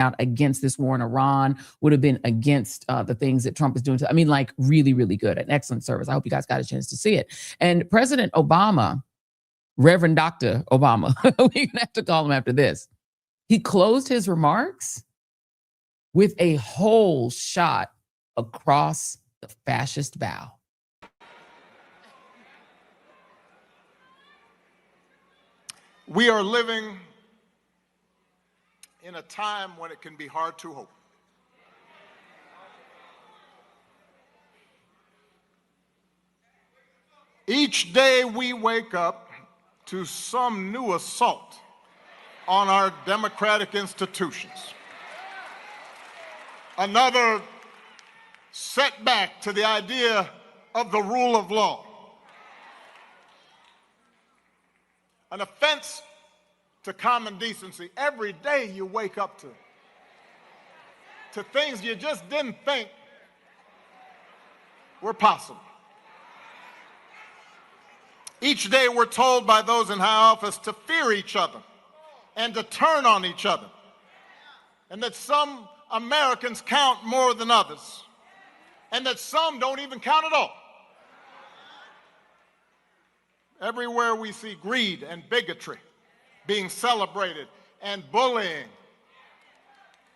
out against this war in Iran, would have been against the things that Trump is doing. I mean, like really, really good. An excellent service. I hope you guys got a chance to see it. And President Obama, Reverend Dr. Obama, we're going to have to call him after this. He closed his remarks with a whole shot across the fascist bow. We are living in a time when it can be hard to hope. Each day we wake up to some new assault on our democratic institutions. Another setback to the idea of the rule of law. An offense to common decency. Every day you wake up to things you just didn't think were possible. Each day we're told by those in high office to fear each other and to turn on each other, and that some Americans count more than others, and that some don't even count at all. Everywhere we see greed and bigotry being celebrated, and bullying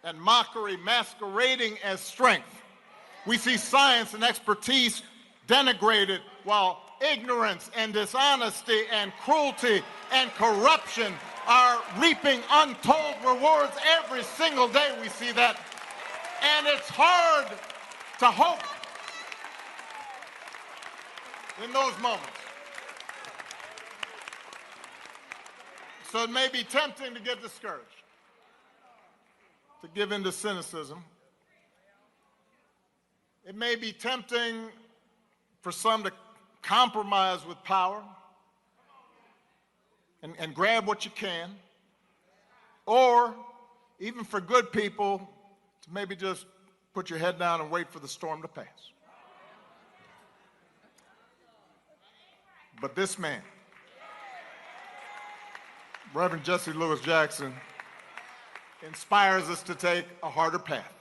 and mockery masquerading as strength. We see science and expertise denigrated, while ignorance and dishonesty and cruelty and corruption are reaping untold rewards. Every single day we see that, and it's hard to hope in those moments. So it may be tempting to get discouraged, to give in to cynicism. It may be tempting for some to compromise with power and grab what you can, or even for good people to maybe just put your head down and wait for the storm to pass. But this man, Reverend Jesse Louis Jackson, inspires us to take a harder path.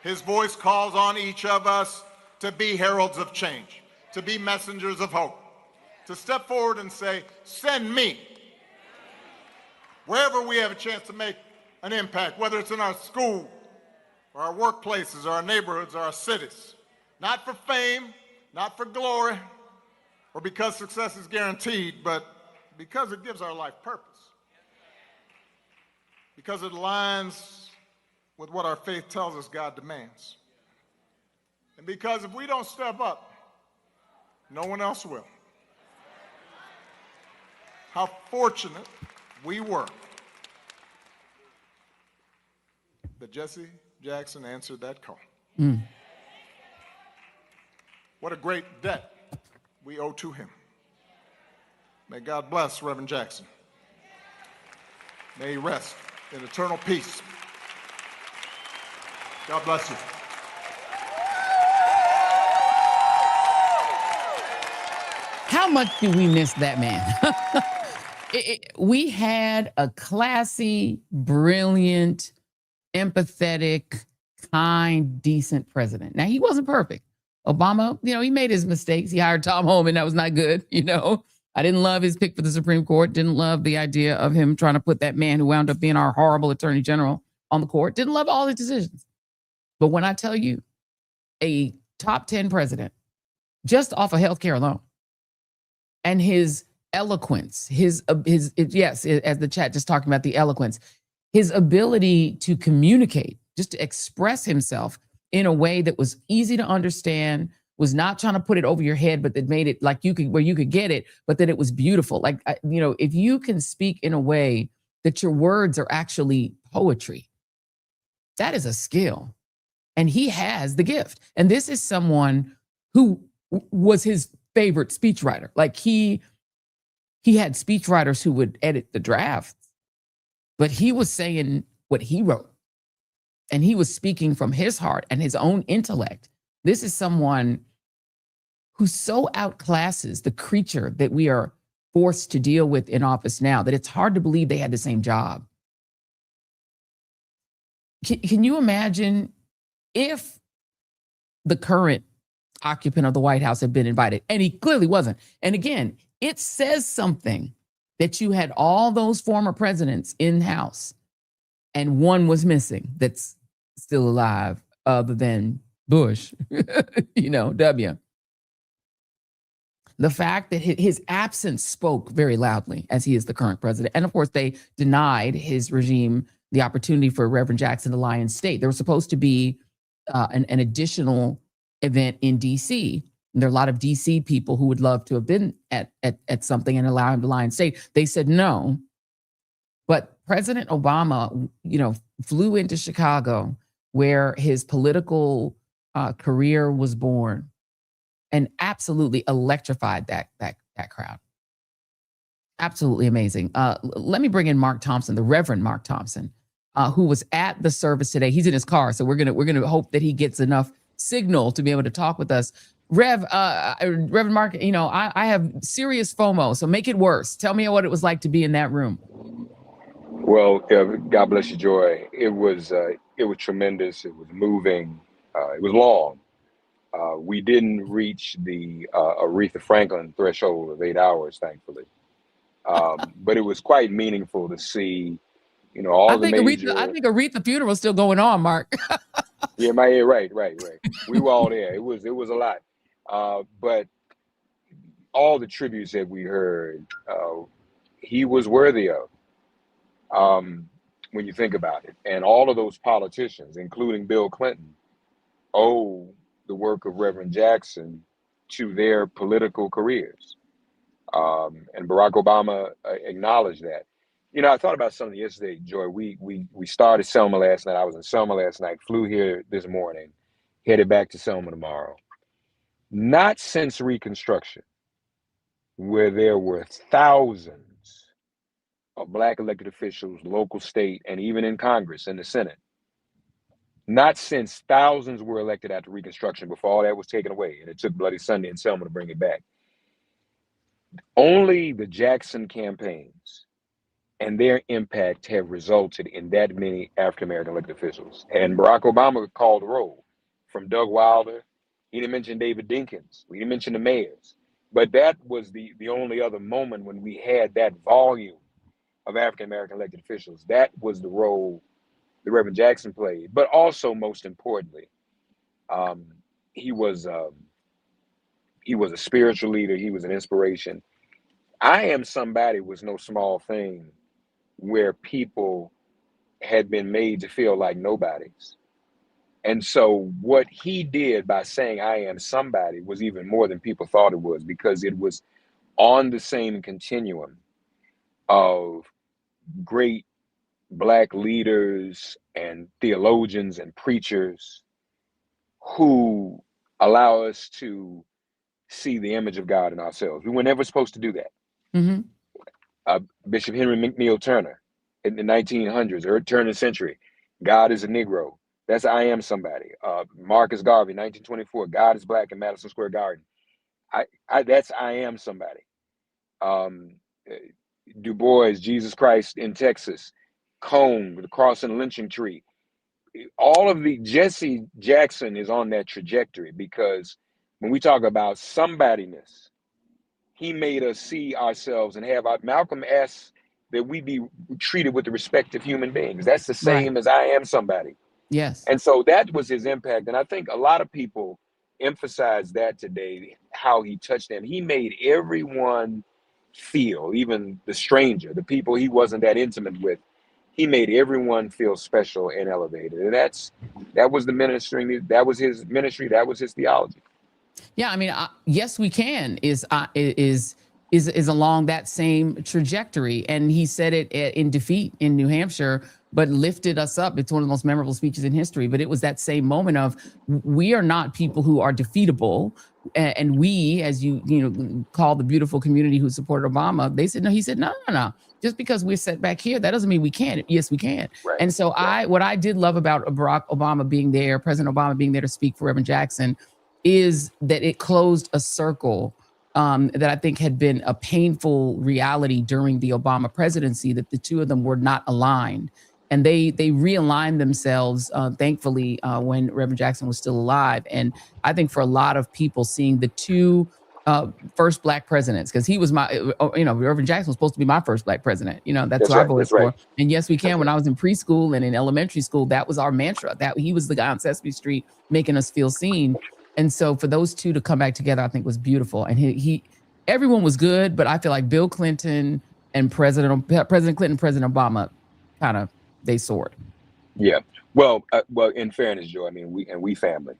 His voice calls on each of us to be heralds of change, to be messengers of hope, to step forward and say, send me. Wherever we have a chance to make an impact, whether it's in our school, or our workplaces, or our neighborhoods, or our cities. Not for fame, not for glory, or because success is guaranteed, but because it gives our life purpose. Because it aligns with what our faith tells us God demands. And because if we don't step up, no one else will. How fortunate we were that Jesse Jackson answered that call. What a great debt we owe to him. May God bless Reverend Jackson. May he rest in eternal peace. God bless you. How much do we miss that man? We had a classy, brilliant, empathetic, kind, decent president. Now, he wasn't perfect. Obama, he made his mistakes. He hired Tom Homan. That was not good, I didn't love his pick for the Supreme Court. Didn't love the idea of him trying to put that man who wound up being our horrible attorney general on the court. Didn't love all his decisions. But when I tell you, a top 10 president, just off of healthcare alone, and his eloquence, yes, as the chat just talking about the eloquence, his ability to communicate, just to express himself in a way that was easy to understand, was not trying to put it over your head, but that made it like where you could get it, but that it was beautiful. Like, if you can speak in a way that your words are actually poetry, that is a skill. And he has the gift. And this is someone who was his favorite speechwriter. Like he had speechwriters who would edit the drafts, but he was saying what he wrote. And he was speaking from his heart and his own intellect. This is someone who so outclasses the creature that we are forced to deal with in office now that it's hard to believe they had the same job. Can you imagine if the current occupant of the White House had been invited? And he clearly wasn't. And again, it says something that you had all those former presidents in house and one was missing that's still alive other than Bush, W. The fact that his absence spoke very loudly, as he is the current president. And of course, they denied his regime the opportunity for Reverend Jackson to lie in state. There was supposed to be an additional event in D.C. And there are a lot of D.C. people who would love to have been at something and allow him to lie in state. They said no. But President Obama, flew into Chicago, where his political career was born, and absolutely electrified that crowd. Absolutely amazing. Let me bring in Mark Thompson, the Reverend Mark Thompson, who was at the service today. He's in his car, so we're gonna hope that he gets enough signal to be able to talk with us. Reverend Mark, I have serious FOMO, so make it worse. Tell me what it was like to be in that room. Well, God bless you, Joy. It was tremendous. It was moving. It was long. We didn't reach the Aretha Franklin threshold of 8 hours, thankfully. But it was quite meaningful to see, all the major. I think Aretha funeral is still going on, Mark. Yeah, right. We were all there. It was a lot. But all the tributes that we heard, he was worthy of. When you think about it, and all of those politicians, including Bill Clinton, owe the work of Reverend Jackson to their political careers. And Barack Obama acknowledged that. I thought about something yesterday, Joy. We started Selma last night. I was in Selma last night, flew here this morning, headed back to Selma tomorrow. Not since Reconstruction, where there were thousands of Black elected officials, local, state, and even in Congress and the Senate. Not since thousands were elected after Reconstruction before all that was taken away, and it took Bloody Sunday in Selma to bring it back. Only the Jackson campaigns and their impact have resulted in that many African-American elected officials. And Barack Obama called the roll, from Doug Wilder. He didn't mention David Dinkins. We didn't mention the mayors. But that was the only other moment when we had that volume of African-American elected officials. That was the role that Reverend Jackson played. But also, most importantly, he was a spiritual leader. He was an inspiration. I Am Somebody was no small thing, where people had been made to feel like nobodies. And so what he did by saying I am somebody was even more than people thought it was, because it was on the same continuum of great Black leaders and theologians and preachers who allow us to see the image of God in ourselves. We were never supposed to do that. Mm-hmm. Bishop Henry McNeil Turner in the 1900s, or turn of the century, God is a Negro. That's I Am Somebody. Marcus Garvey, 1924, God is Black in Madison Square Garden. That's I Am Somebody. Du Bois, Jesus Christ in Texas, Cone, the cross and lynching tree. All of Jesse Jackson is on that trajectory, because when we talk about somebodyness, he made us see ourselves and have Malcolm asked that we be treated with the respect of human beings. That's the same as I am somebody. Yes. And so that was his impact. And I think a lot of people emphasize that today, how he touched them. He made everyone feel, even the stranger, the people he wasn't that intimate with, he made everyone feel special and elevated. And that was the ministry. That was his ministry. That was his theology. Yeah, I mean, yes, we can is along that same trajectory, and he said it in defeat in New Hampshire, but lifted us up. It's one of the most memorable speeches in history. But it was that same moment of, we are not people who are defeatable, and we, as you call the beautiful community who supported Obama, they said no. He said no. Just because we're set back here, that doesn't mean we can't. Yes, we can. Right. And so what I did love about Barack Obama being there, President Obama being there to speak for Reverend Jackson, is that it closed a circle that I think had been a painful reality during the Obama presidency, that the two of them were not aligned. and they realigned themselves, thankfully, when Reverend Jackson was still alive. And I think for a lot of people, seeing the two first Black presidents, because he was Reverend Jackson was supposed to be my first Black president. That's who I voted for. And yes, we can. When I was in preschool and in elementary school, that was our mantra. That he was the guy on Sesame Street making us feel seen. And so for those two to come back together, I think was beautiful. And everyone was good, but I feel like Bill Clinton and President Clinton, President Obama, kind of they soared. Yeah. Well, in fairness, Joe, I mean, we family.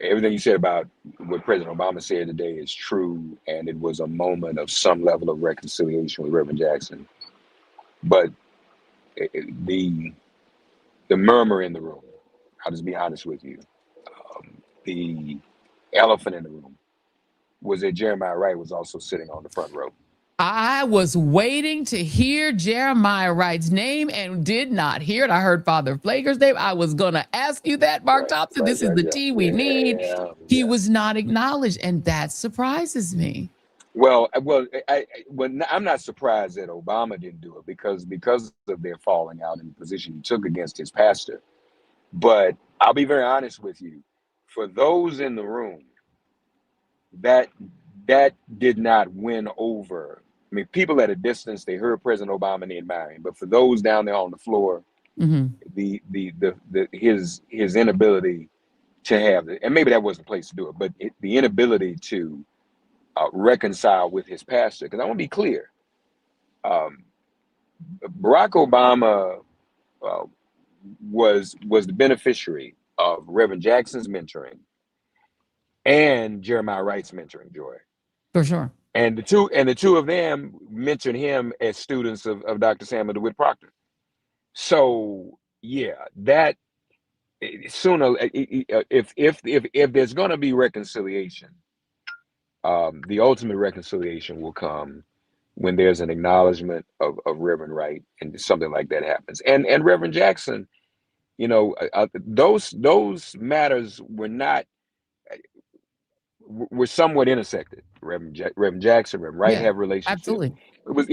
Everything you said about what President Obama said today is true, and it was a moment of some level of reconciliation with Reverend Jackson. But the murmur in the room, I'll just be honest with you, the elephant in the room was that Jeremiah Wright was also sitting on the front row. I was waiting to hear Jeremiah Wright's name and did not hear it. I heard Father Flager's name. I was going to ask you that, Mark Thompson. This is the tea we need. He was not acknowledged, and that surprises me. Well, I'm not surprised that Obama didn't do it because of their falling out in the position he took against his pastor. But I'll be very honest with you. For those in the room, that did not win over. I mean, people at a distance, they heard President Obama and they admired him. But for those down there on the floor, his inability to have it, and maybe that wasn't the place to do it, but the inability to reconcile with his pastor. Because I want to be clear, Barack Obama was the beneficiary of Reverend Jackson's mentoring and Jeremiah Wright's mentoring, Joy. For sure. And the two of them mentored him as students of Dr. Samuel DeWitt Proctor. So yeah, that sooner, if there's going to be reconciliation, the ultimate reconciliation will come when there's an acknowledgement of Reverend Wright and something like that happens. And Reverend Jackson, those matters were somewhat intersected. Reverend Jackson, Reverend Wright have relationships. Absolutely.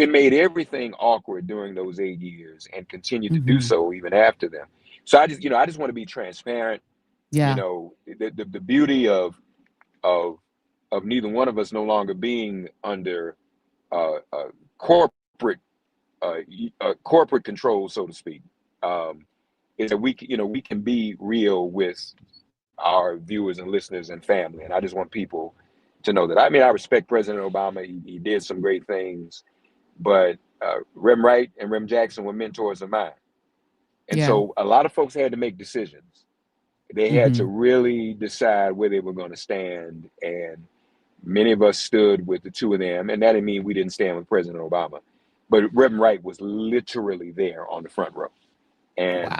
It made everything awkward during those 8 years and continued to do so even after them. So I just want to be transparent. Yeah. The beauty of neither one of us no longer being under corporate control, so to speak, is that we can be real with our viewers and listeners and family. And I just want people to know that. I mean, I respect President Obama. He did some great things, but Reverend Wright and Reverend Jackson were mentors of mine. And so a lot of folks had to make decisions. They had to really decide where they were going to stand. And many of us stood with the two of them. And that didn't mean we didn't stand with President Obama. But Reverend Wright was literally there on the front row. And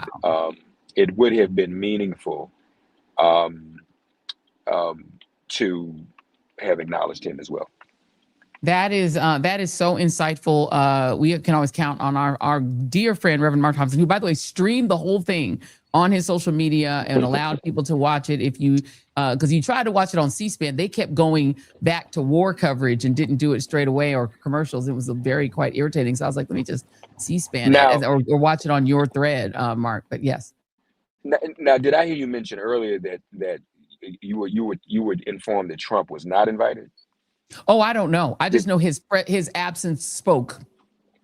it would have been meaningful to have acknowledged him as well. That is so insightful. We can always count on our dear friend, Reverend Mark Thompson, who, by the way, streamed the whole thing on his social media and allowed people to watch it. If you, because you tried to watch it on C-SPAN, they kept going back to war coverage and didn't do it straight away, or commercials. It was quite irritating. So I was like, let me just C-SPAN it or watch it on your thread, Mark. But yes. Now, did I hear you mention earlier that you were informed that Trump was not invited? Oh, I don't know. I just know his absence spoke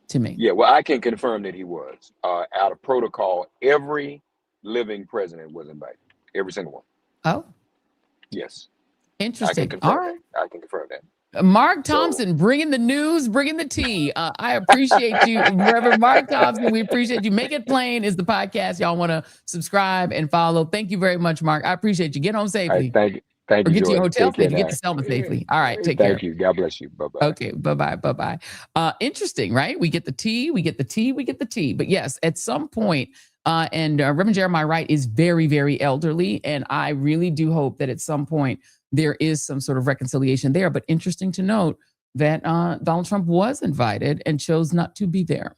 to me. Yeah, well, I can confirm that he was. Out of protocol, every living president was invited. Every single one. Oh. Yes. Interesting. All right. I can confirm that. Mark Thompson, bringing the news, bringing the tea. I appreciate you, Reverend Mark Thompson. We appreciate you. Make It Plain is the podcast. Y'all want to subscribe and follow. Thank you very much, Mark. I appreciate you. Get home safely. All right, thank you. Thank you. Or get to your hotel safely. Get to Selma safely. All right. Take care. Thank you. God bless you. Bye-bye. Okay. Bye-bye. Bye-bye. Interesting, right? We get the tea. We get the tea. We get the tea. But yes, at some point, and Reverend Jeremiah Wright is very, very elderly. And I really do hope that at some point there is some sort of reconciliation there. But interesting to note that Donald Trump was invited and chose not to be there.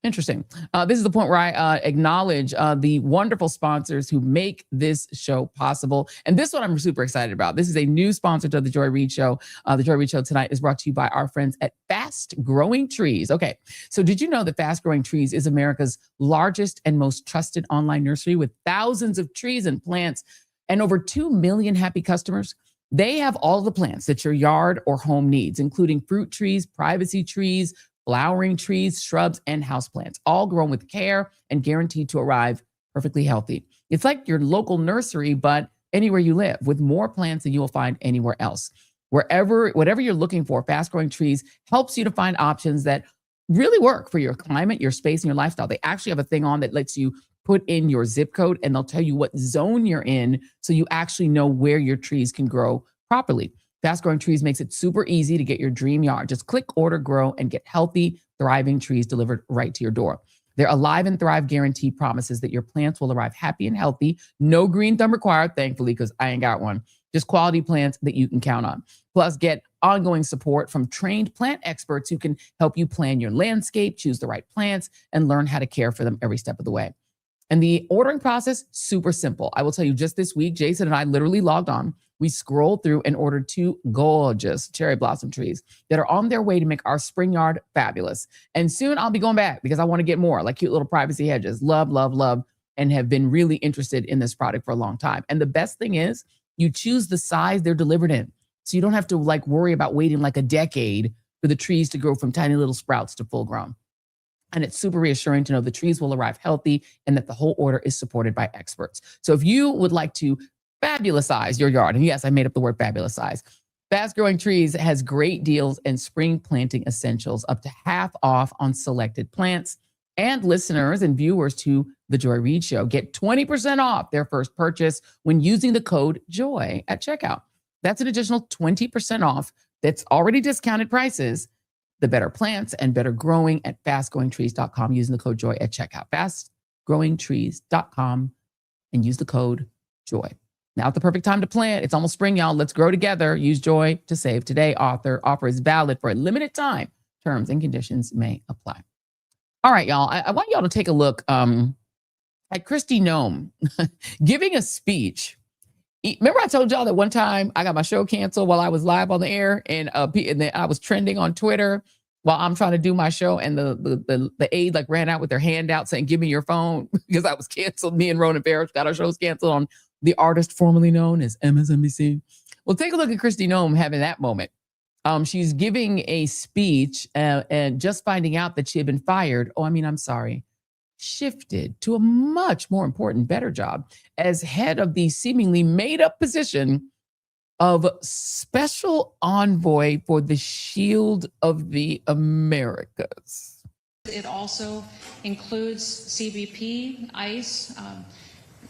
Interesting. This is the point where I acknowledge the wonderful sponsors who make this show possible. And this one I'm super excited about. This is a new sponsor to the Joy Reid Show. The Joy Reid Show tonight is brought to you by our friends at Fast Growing Trees. Okay, so did you know that Fast Growing Trees is America's largest and most trusted online nursery with thousands of trees and plants and over 2 million happy customers? They have all the plants that your yard or home needs, including fruit trees, privacy trees, flowering trees, shrubs, and houseplants, all grown with care and guaranteed to arrive perfectly healthy. It's like your local nursery, but anywhere you live, with more plants than you will find anywhere else. Whatever you're looking for, Fast Growing Trees helps you to find options that really work for your climate, your space, and your lifestyle. They actually have a thing on that lets you put in your zip code, and they'll tell you what zone you're in, so you actually know where your trees can grow properly. Fast Growing Trees makes it super easy to get your dream yard. Just click, order, grow, and get healthy, thriving trees delivered right to your door. Their Alive and Thrive guarantee promises that your plants will arrive happy and healthy. No green thumb required, thankfully, because I ain't got one. Just quality plants that you can count on. Plus, get ongoing support from trained plant experts who can help you plan your landscape, choose the right plants, and learn how to care for them every step of the way. And the ordering process, super simple. I will tell you, just this week, Jason and I literally logged on. We scrolled through and ordered 2 gorgeous cherry blossom trees that are on their way to make our spring yard fabulous. And soon I'll be going back because I want to get more, like cute little privacy hedges. Love, love, love, and have been really interested in this product for a long time. And the best thing is you choose the size they're delivered in. So you don't have to like worry about waiting like a decade for the trees to grow from tiny little sprouts to full grown. And it's super reassuring to know the trees will arrive healthy and that the whole order is supported by experts. So if you would like to fabulousize your yard, and yes, I made up the word fabulousize, Fast Growing Trees has great deals and spring planting essentials, up to half off on selected plants. And listeners and viewers to The Joy Reid Show get 20% off their first purchase when using the code JOY at checkout. That's an additional 20% off that's already discounted prices. The better plants and better growing at fastgrowingtrees.com using the code JOY at checkout. Fastgrowingtrees.com and use the code JOY. Now it's the perfect time to plant. It's almost spring, y'all. Let's grow together. Use JOY to save today. Offer is valid for a limited time. Terms and conditions may apply. All right, y'all. I want y'all to take a look at Kristi Noem giving a speech. Remember I told y'all that one time I got my show canceled while I was live on the air, and then I was trending on Twitter while I'm trying to do my show, and the aide like ran out with their hand out saying, "Give me your phone," because I was canceled. Me and Ronan Barrett got our shows canceled on the artist formerly known as MSNBC. Well, take a look at Kristi Noem having that moment. She's giving a speech and just finding out that she had been fired. Shifted to a much more important, better job as head of the seemingly made up position of special envoy for the Shield of the Americas. It also includes CBP, ICE,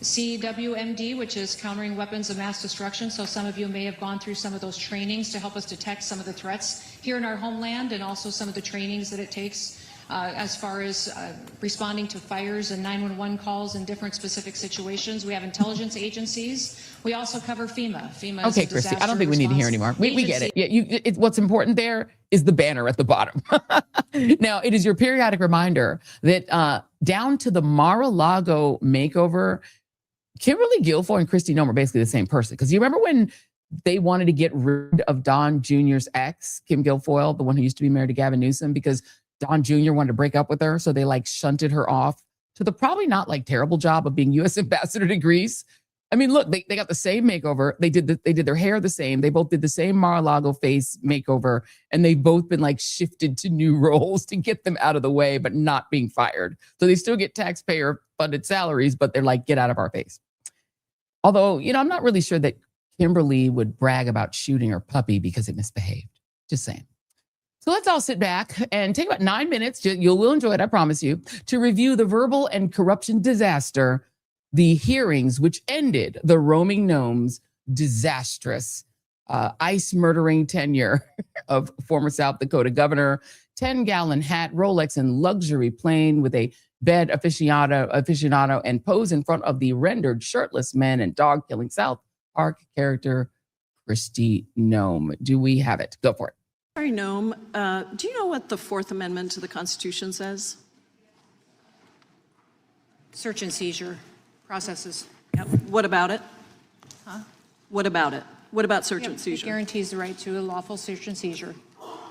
CWMD, which is countering weapons of mass destruction. So some of you may have gone through some of those trainings to help us detect some of the threats here in our homeland, and also some of the trainings that it takes as far as responding to fires and 911 calls in different specific situations. We have intelligence agencies. We also cover FEMA. FEMA is okay, Kristi, I don't think we need to hear anymore. We get it. Yeah, what's important there is the banner at the bottom. Now, it is your periodic reminder that down to the Mar-a-Lago makeover, Kimberly Guilfoyle and Kristi Noem are basically the same person. Because you remember when they wanted to get rid of Don Jr.'s ex, Kim Guilfoyle, the one who used to be married to Gavin Newsom, because Don Jr. wanted to break up with her. So they like shunted her off to the probably not like terrible job of being U.S. ambassador to Greece. I mean, look, they got the same makeover. They did their hair the same. They both did the same Mar-a-Lago face makeover. And they've both been like shifted to new roles to get them out of the way, but not being fired. So they still get taxpayer funded salaries, but they're like, get out of our face. Although, I'm not really sure that Kimberly would brag about shooting her puppy because it misbehaved. Just saying. So let's all sit back and take about 9 minutes. You will enjoy it, I promise you, to review the verbal and corruption disaster, the hearings which ended the roaming Noem's disastrous ICE murdering tenure of former South Dakota governor, 10-gallon hat, Rolex, and luxury plane with a bed aficionado, and pose in front of the rendered shirtless men and dog-killing South Park character Kristi Noem. Do we have it? Go for it. Sorry, Noem. Do you know what the Fourth Amendment to the Constitution says? Search and seizure processes. Yep. What about it? Huh? What about it? What about search and It seizure? guarantees the right to a lawful search and seizure.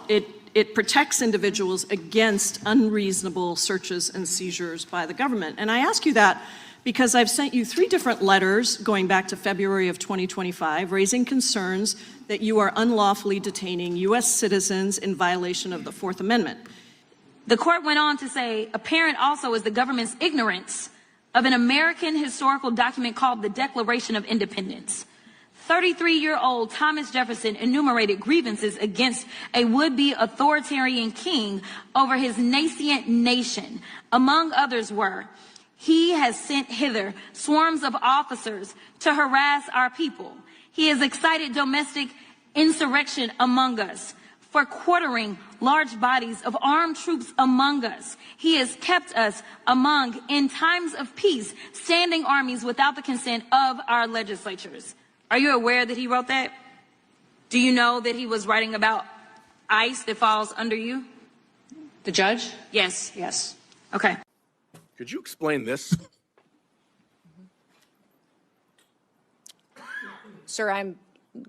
It protects individuals against unreasonable searches and seizures by the government. And I ask you that because I've sent you 3 different letters going back to February of 2025, raising concerns that you are unlawfully detaining U.S. citizens in violation of the Fourth Amendment. The court went on to say, apparent also is the government's ignorance of an American historical document called the Declaration of Independence. 33-year-old Thomas Jefferson enumerated grievances against a would-be authoritarian king over his nascent nation. Among others were, he has sent hither swarms of officers to harass our people. He has excited domestic insurrection among us, for quartering large bodies of armed troops among us. He has kept us among, in times of peace, standing armies without the consent of our legislatures. Are you aware that he wrote that? Do you know that he was writing about ICE that falls under you? The judge? Yes. Yes. Okay. Could you explain this? Sir, I'm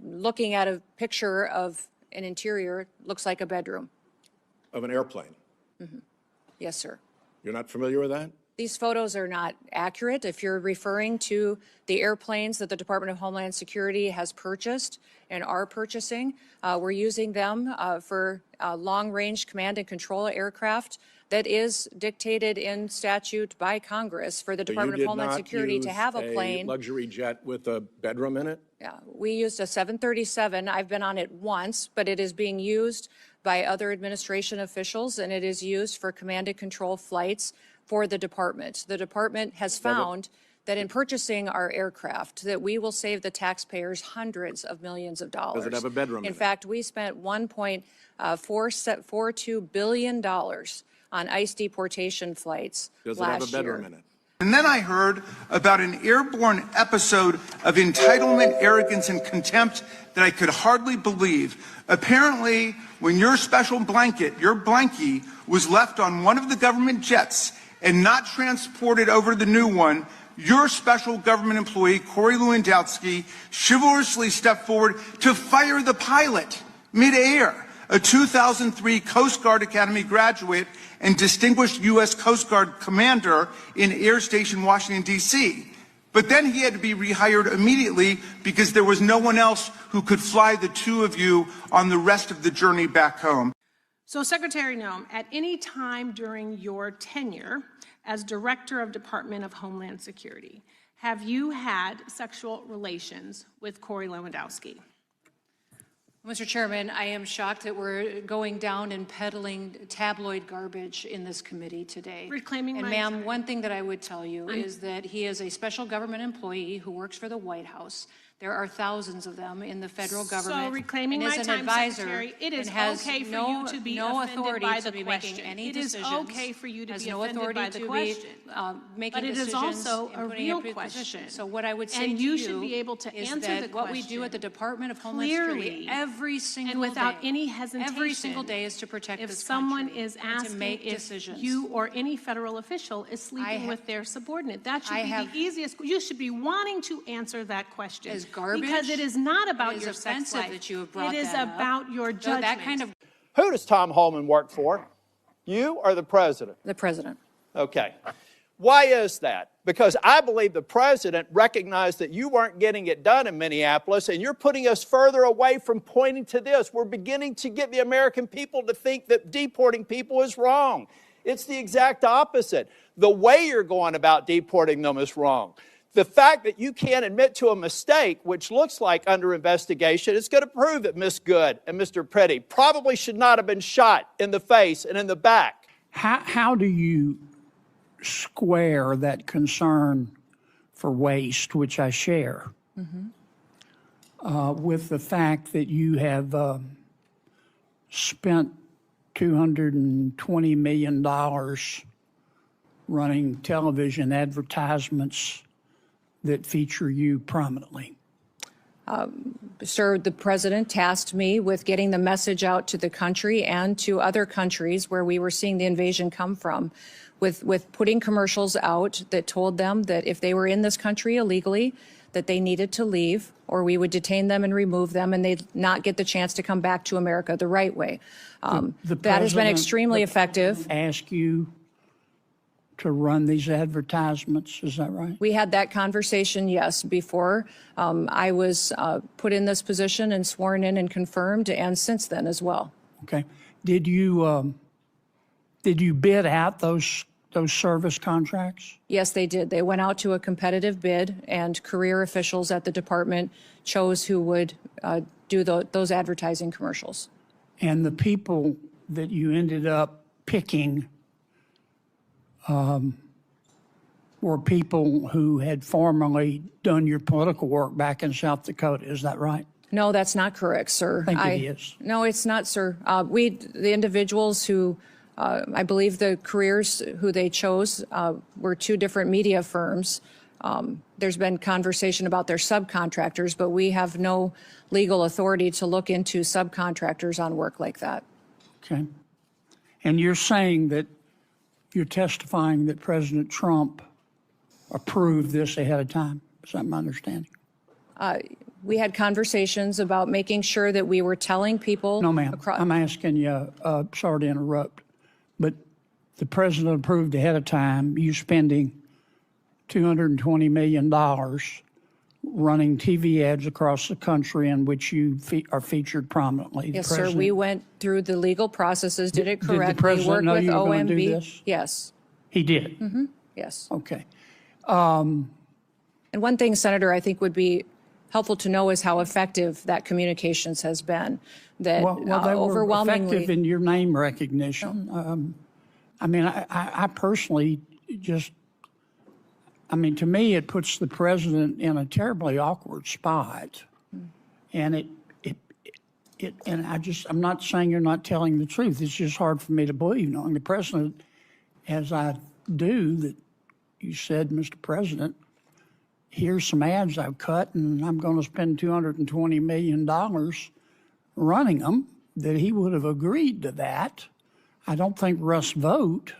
looking at a picture of an interior, looks like a bedroom. Of an airplane? Yes, sir. You're not familiar with that? These photos are not accurate. If you're referring to the airplanes that the Department of Homeland Security has purchased and are purchasing, we're using them for long-range command and control aircraft that is dictated in statute by Congress for the Department of Homeland Security to have a plane. Luxury jet with a bedroom in it? Yeah, we used a 737. I've been on it once, but it is being used by other administration officials, and it is used for command and control flights for the department. The department has found that in purchasing our aircraft, that we will save the taxpayers hundreds of millions of dollars. Does it have a bedroom in In it? fact, we spent $1.42 billion on ICE deportation flights Does it last have a bedroom year. in it? And then I heard about an airborne episode of entitlement, arrogance, and contempt that I could hardly believe. Apparently, when your special blanket, your blankie, was left on one of the government jets and not transported over the new one, your special government employee, Corey Lewandowski, chivalrously stepped forward to fire the pilot midair. A 2003 Coast Guard Academy graduate and distinguished U.S. Coast Guard commander in Air Station, Washington, D.C. But then he had to be rehired immediately because there was no one else who could fly the two of you on the rest of the journey back home. So, Secretary Noem, at any time during your tenure as Director of Department of Homeland Security, have you had sexual relations with Corey Lewandowski? Mr. Chairman, I am shocked that we're going down and peddling tabloid garbage in this committee today. Reclaiming and my ma'am, time. one thing that I would tell you is that he is a special government employee who works for the White House. There are thousands of them in the federal government. So, reclaiming and my is an time, advisor Secretary, it is and has okay for no, you to be no offended authority by to the be question. making any It is decisions. okay for you to has be no offended authority by the to question. be making But it is decisions also and a putting real in question. positions. So what I would say And to you should be able to is answer that the what we do at the question Department of Homeland clearly Security every single and without day, any hesitation. every single day is to protect If this someone country is and asking to make if decisions. you or any federal official is sleeping with their subordinate, that should be the easiest. You should be wanting to answer that question. Is garbage? Because it is not about It is your sex offensive life. that you have brought It is that up. about your So judgment. that kind of Who does Tom Holman work for? You or the president? the president. Okay. Why is that? Because I believe the president recognized that you weren't getting it done in Minneapolis, and you're putting us further away from pointing to this. We're beginning to get the American people to think that deporting people is wrong. It's the exact opposite. The way you're going about deporting them is wrong. The fact that you can't admit to a mistake, which looks like under investigation, is going to prove that Ms. Good and Mr. Pretty probably should not have been shot in the face and in the back. How do you square that concern for waste, which I share, with the fact that you have spent $220 million running television advertisements that feature you prominently? Sir, the president tasked me with getting the message out to the country and to other countries where we were seeing the invasion come from, with putting commercials out that told them that if they were in this country illegally, that they needed to leave, or we would detain them and remove them, and they'd not get the chance to come back to America the right way. That has been extremely effective. Ask you to run these advertisements, is that right? We had that conversation, yes, before I was put in this position and sworn in and confirmed, and since then as well. Okay. Did you bid out those service contracts? Yes, they did. They went out to a competitive bid, and career officials at the department chose who would do those advertising commercials. And the people that you ended up picking were people who had formerly done your political work back in South Dakota, is that right? No, that's not correct, sir. I think it is. No, it's not, sir. The individuals who, I believe the careers who they chose were two different media firms. There's been conversation about their subcontractors, but we have no legal authority to look into subcontractors on work like that. Okay. And you're saying that you're testifying that President Trump approved this ahead of time. Is that my understanding? We had conversations about making sure that we were telling people. No, ma'am. I'm asking you, sorry to interrupt, but the president approved ahead of time you spending $220 million running TV ads across the country in which you are featured prominently. Yes, sir. We went through the legal processes, did it correctly. Did the president know you were going to do this? Yes. He did? Mm-hmm. Yes. Okay. And one thing, Senator, I think would be helpful to know is how effective that communications has been. That well, they were overwhelmingly effective in your name recognition. I mean, I personally just, I mean, to me, it puts the president in a terribly awkward spot. And I'm not saying you're not telling the truth. It's just hard for me to believe, knowing the president, as I do, that you said, Mr. President, here's some ads I've cut, and I'm going to spend $220 million running them, that he would have agreed to that. I don't think Russ Vogt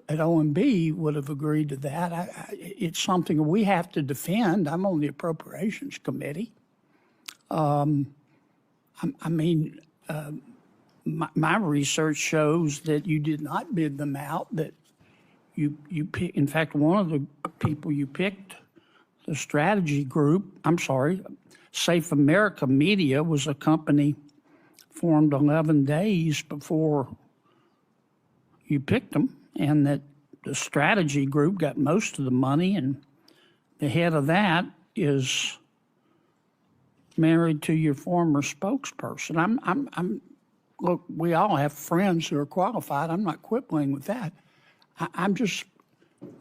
at OMB would have agreed to that. It's something we have to defend. I'm on the Appropriations Committee. My research shows that you did not bid them out, that you in fact, one of the people you picked, the strategy group, Safe America Media was a company formed 11 days before you picked them, and that the strategy group got most of the money, and the head of that is married to your former spokesperson. Look, we all have friends who are qualified. I'm not quibbling with that.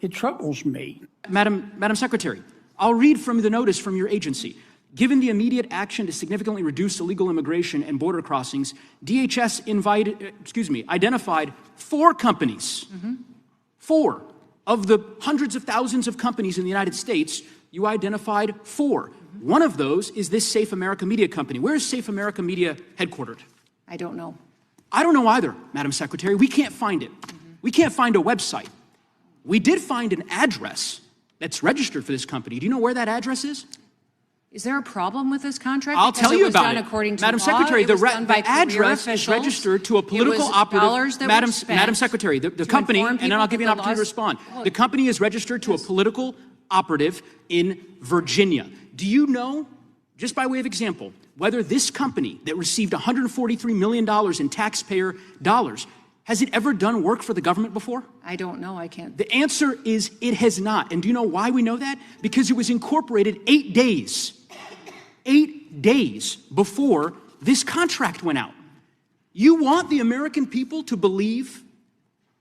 It troubles me. Madam Secretary, I'll read from the notice from your agency. Given the immediate action to significantly reduce illegal immigration and border crossings, DHS identified 4 companies. 4 of the hundreds of thousands of companies in the United States, you identified 4. One of those is this Safe America Media company. Where is Safe America Media headquartered? I don't know. I don't know either, Madam Secretary. We can't find it. We can't find a website. We did find an address that's registered for this company. Do you know where that address is? Is there a problem with this contract? I'll tell you about it. According to Madam law, Secretary, the address is registered to a political operative. Madam Secretary, the company, and then I'll give you an opportunity to respond. The company is registered to a political operative in Virginia. Do you know, just by way of example, whether this company that received $143 million in taxpayer dollars, has it ever done work for the government before? I don't know. I can't. The answer is it has not. And do you know why we know that? Because it was incorporated 8 days before this contract went out. You want the American people to believe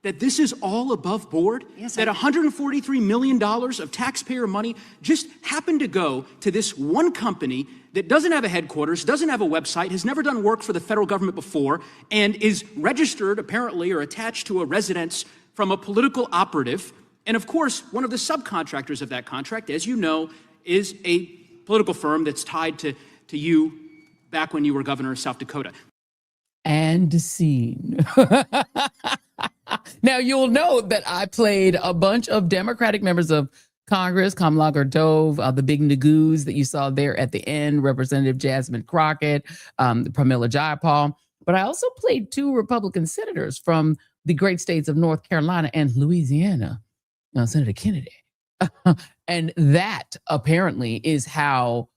that this is all above board? Yes, that $143 million of taxpayer money just happened to go to this one company that doesn't have a headquarters, doesn't have a website, has never done work for the federal government before, and is registered, apparently, or attached to a residence from a political operative. And of course, one of the subcontractors of that contract, as you know, is a political firm that's tied to you back when you were governor of South Dakota. And scene. Now, you'll note that I played a bunch of Democratic members of Congress, Kamala Gardove, the big nagoos that you saw there at the end, Representative Jasmine Crockett, Pramila Jayapal. But I also played 2 Republican senators from the great states of North Carolina and Louisiana, Senator Kennedy. And that apparently is how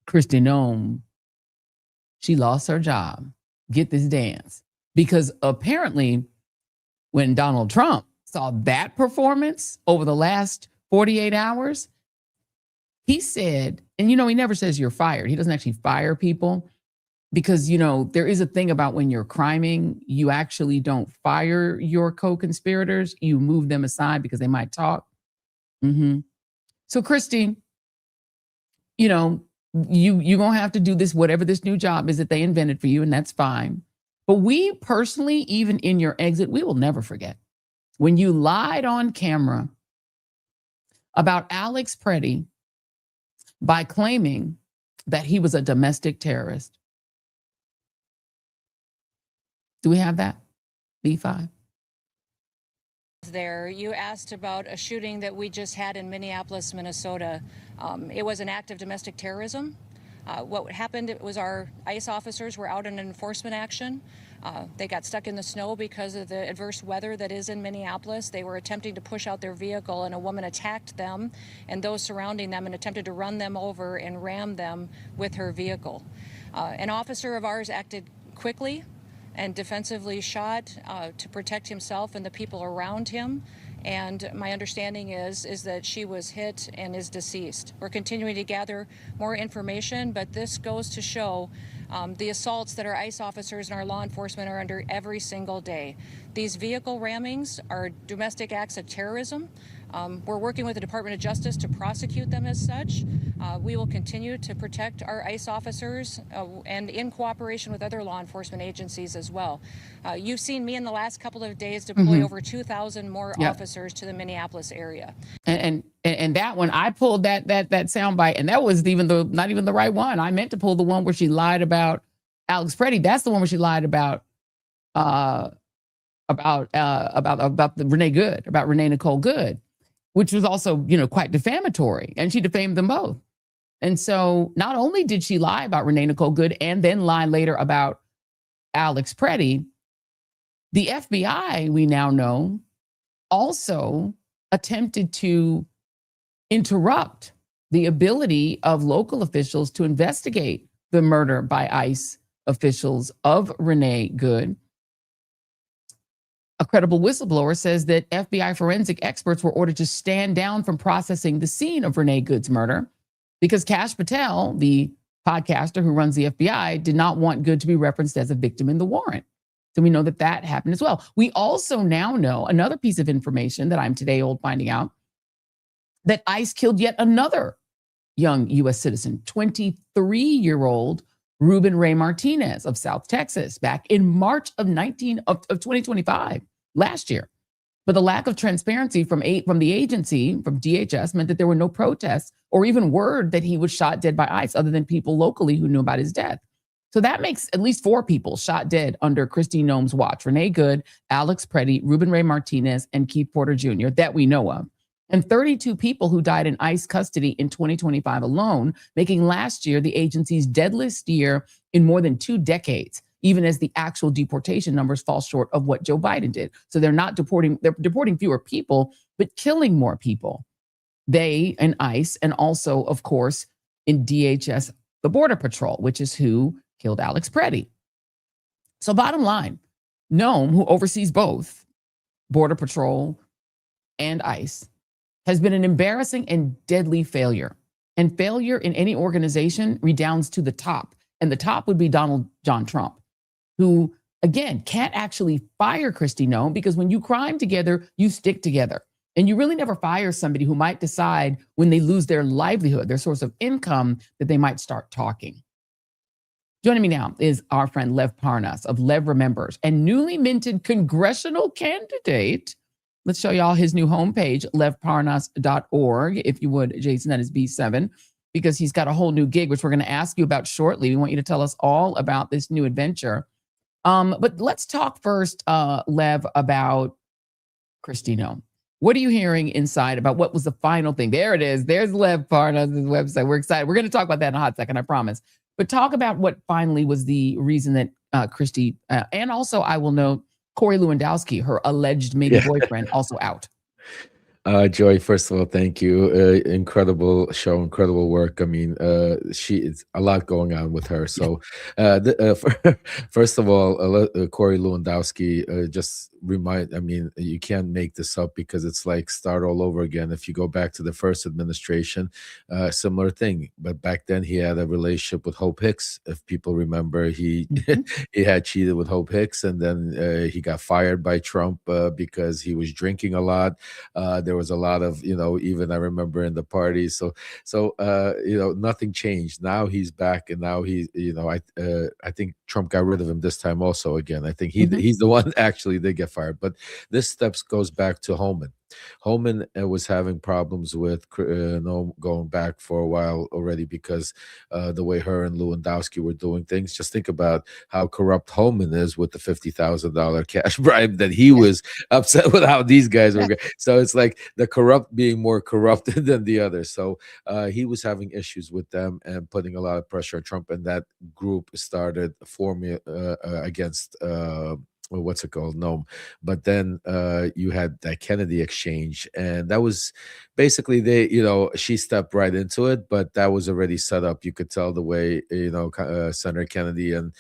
Kristi Noem, she lost her job. Get this dance. Because apparently when Donald Trump saw that performance over the last 48 hours, he said, and he never says you're fired. He doesn't actually fire people because, there is a thing about when you're criming, you actually don't fire your co-conspirators. You move them aside because they might talk. So Kristi, you're going to have to do this, whatever this new job is that they invented for you, and that's fine. But we personally, even in your exit, we will never forget when you lied on camera about Alex Preddy by claiming that he was a domestic terrorist. Do we have that? B5. There, you asked about a shooting that we just had in Minneapolis, Minnesota. It was an act of domestic terrorism. What happened was our ICE officers were out in an enforcement action. They got stuck in the snow because of the adverse weather that is in Minneapolis. They were attempting to push out their vehicle, and a woman attacked them and those surrounding them and attempted to run them over and ram them with her vehicle. An officer of ours acted quickly and defensively shot to protect himself and the people around him. And my understanding is that she was hit and is deceased. We're continuing to gather more information, but this goes to show the assaults that our ICE officers and our law enforcement are under every single day. These vehicle rammings are domestic acts of terrorism. We're working with the Department of Justice to prosecute them as such. We will continue to protect our ICE officers and in cooperation with other law enforcement agencies as well. You've seen me in the last couple of days deploy over 2,000 more officers to the Minneapolis area. And that one, I pulled that soundbite, and that was not even the right one. I meant to pull the one where she lied about Alex Preddy. That's the one where she lied about the Renee Nicole Good, which was also, quite defamatory, and she defamed them both. And so not only did she lie about Renee Nicole Good and then lie later about Alex Preddy, the FBI, we now know, also attempted to interrupt the ability of local officials to investigate the murder by ICE officials of Renee Good. A credible whistleblower says that FBI forensic experts were ordered to stand down from processing the scene of Renee Good's murder because Kash Patel, the podcaster who runs the FBI, did not want Good to be referenced as a victim in the warrant. So we know that happened as well. We also now know another piece of information that I'm today old finding out, that ICE killed yet another young U.S. citizen, 23-year-old Ruben Ray Martinez of South Texas, back in March of 2025, last year. But the lack of transparency from the agency, from DHS, meant that there were no protests or even word that he was shot dead by ICE, other than people locally who knew about his death. So that makes at least 4 people shot dead under Kristi Noem's watch: Renee Good, Alex Preddy, Ruben Ray Martinez, and Keith Porter Jr. that we know of. And 32 people who died in ICE custody in 2025 alone, making last year the agency's deadliest year in more than 2 decades, even as the actual deportation numbers fall short of what Joe Biden did. So they're deporting fewer people, but killing more people. They and ICE, and also, of course, in DHS, the Border Patrol, which is who killed Alex Preddy. So bottom line, Noem, who oversees both Border Patrol and ICE, has been an embarrassing and deadly failure. And failure in any organization redounds to the top. And the top would be Donald John Trump, who, again, can't actually fire Kristi Noem, because when you crime together, you stick together. And you really never fire somebody who might decide when they lose their livelihood, their source of income, that they might start talking. Joining me now is our friend Lev Parnas of Lev Remembers, and newly minted congressional candidate. Let's show y'all his new homepage, levparnas.org. If you would, Jason, that is B7. because he's got a whole new gig, which we're going to ask you about shortly. We want you to tell us all about this new adventure. But let's talk first, Lev, about Kristi Noem. What are you hearing inside about what was the final thing? There it is. There's Lev Parnas' website. We're excited. We're going to talk about that in a hot second, I promise. But talk about what finally was the reason that Kristi, and also I will note, Corey Lewandowski, her alleged maybe boyfriend, also out. Joy, first of all, thank you. Incredible show, incredible work. I mean, she is a lot going on with her. So, first of all, Corey Lewandowski, just I mean, you can't make this up because it's like start all over again. If you go back to the first administration, similar thing. But back then he had a relationship with Hope Hicks. If people remember, he he had cheated with Hope Hicks, and then he got fired by Trump because he was drinking a lot. There was a lot of, even I remember in the parties. So nothing changed. Now he's back, and now he, I think Trump got rid of him this time also again. I think he's the one actually did get fired. But this steps goes back to Holman. Holman was having problems with Noem going back for a while already because the way her and Lewandowski were doing things. Just think about how corrupt Holman is with the $50,000 cash bribe that he was upset with how these guys were. So it's like the corrupt being more corrupted than the others. So he was having issues with them and putting a lot of pressure on Trump, and that group started forming against what's it called? Noem. But then you had that Kennedy exchange, and that was basically she stepped right into it, but that was already set up. You could tell the way, Senator Kennedy and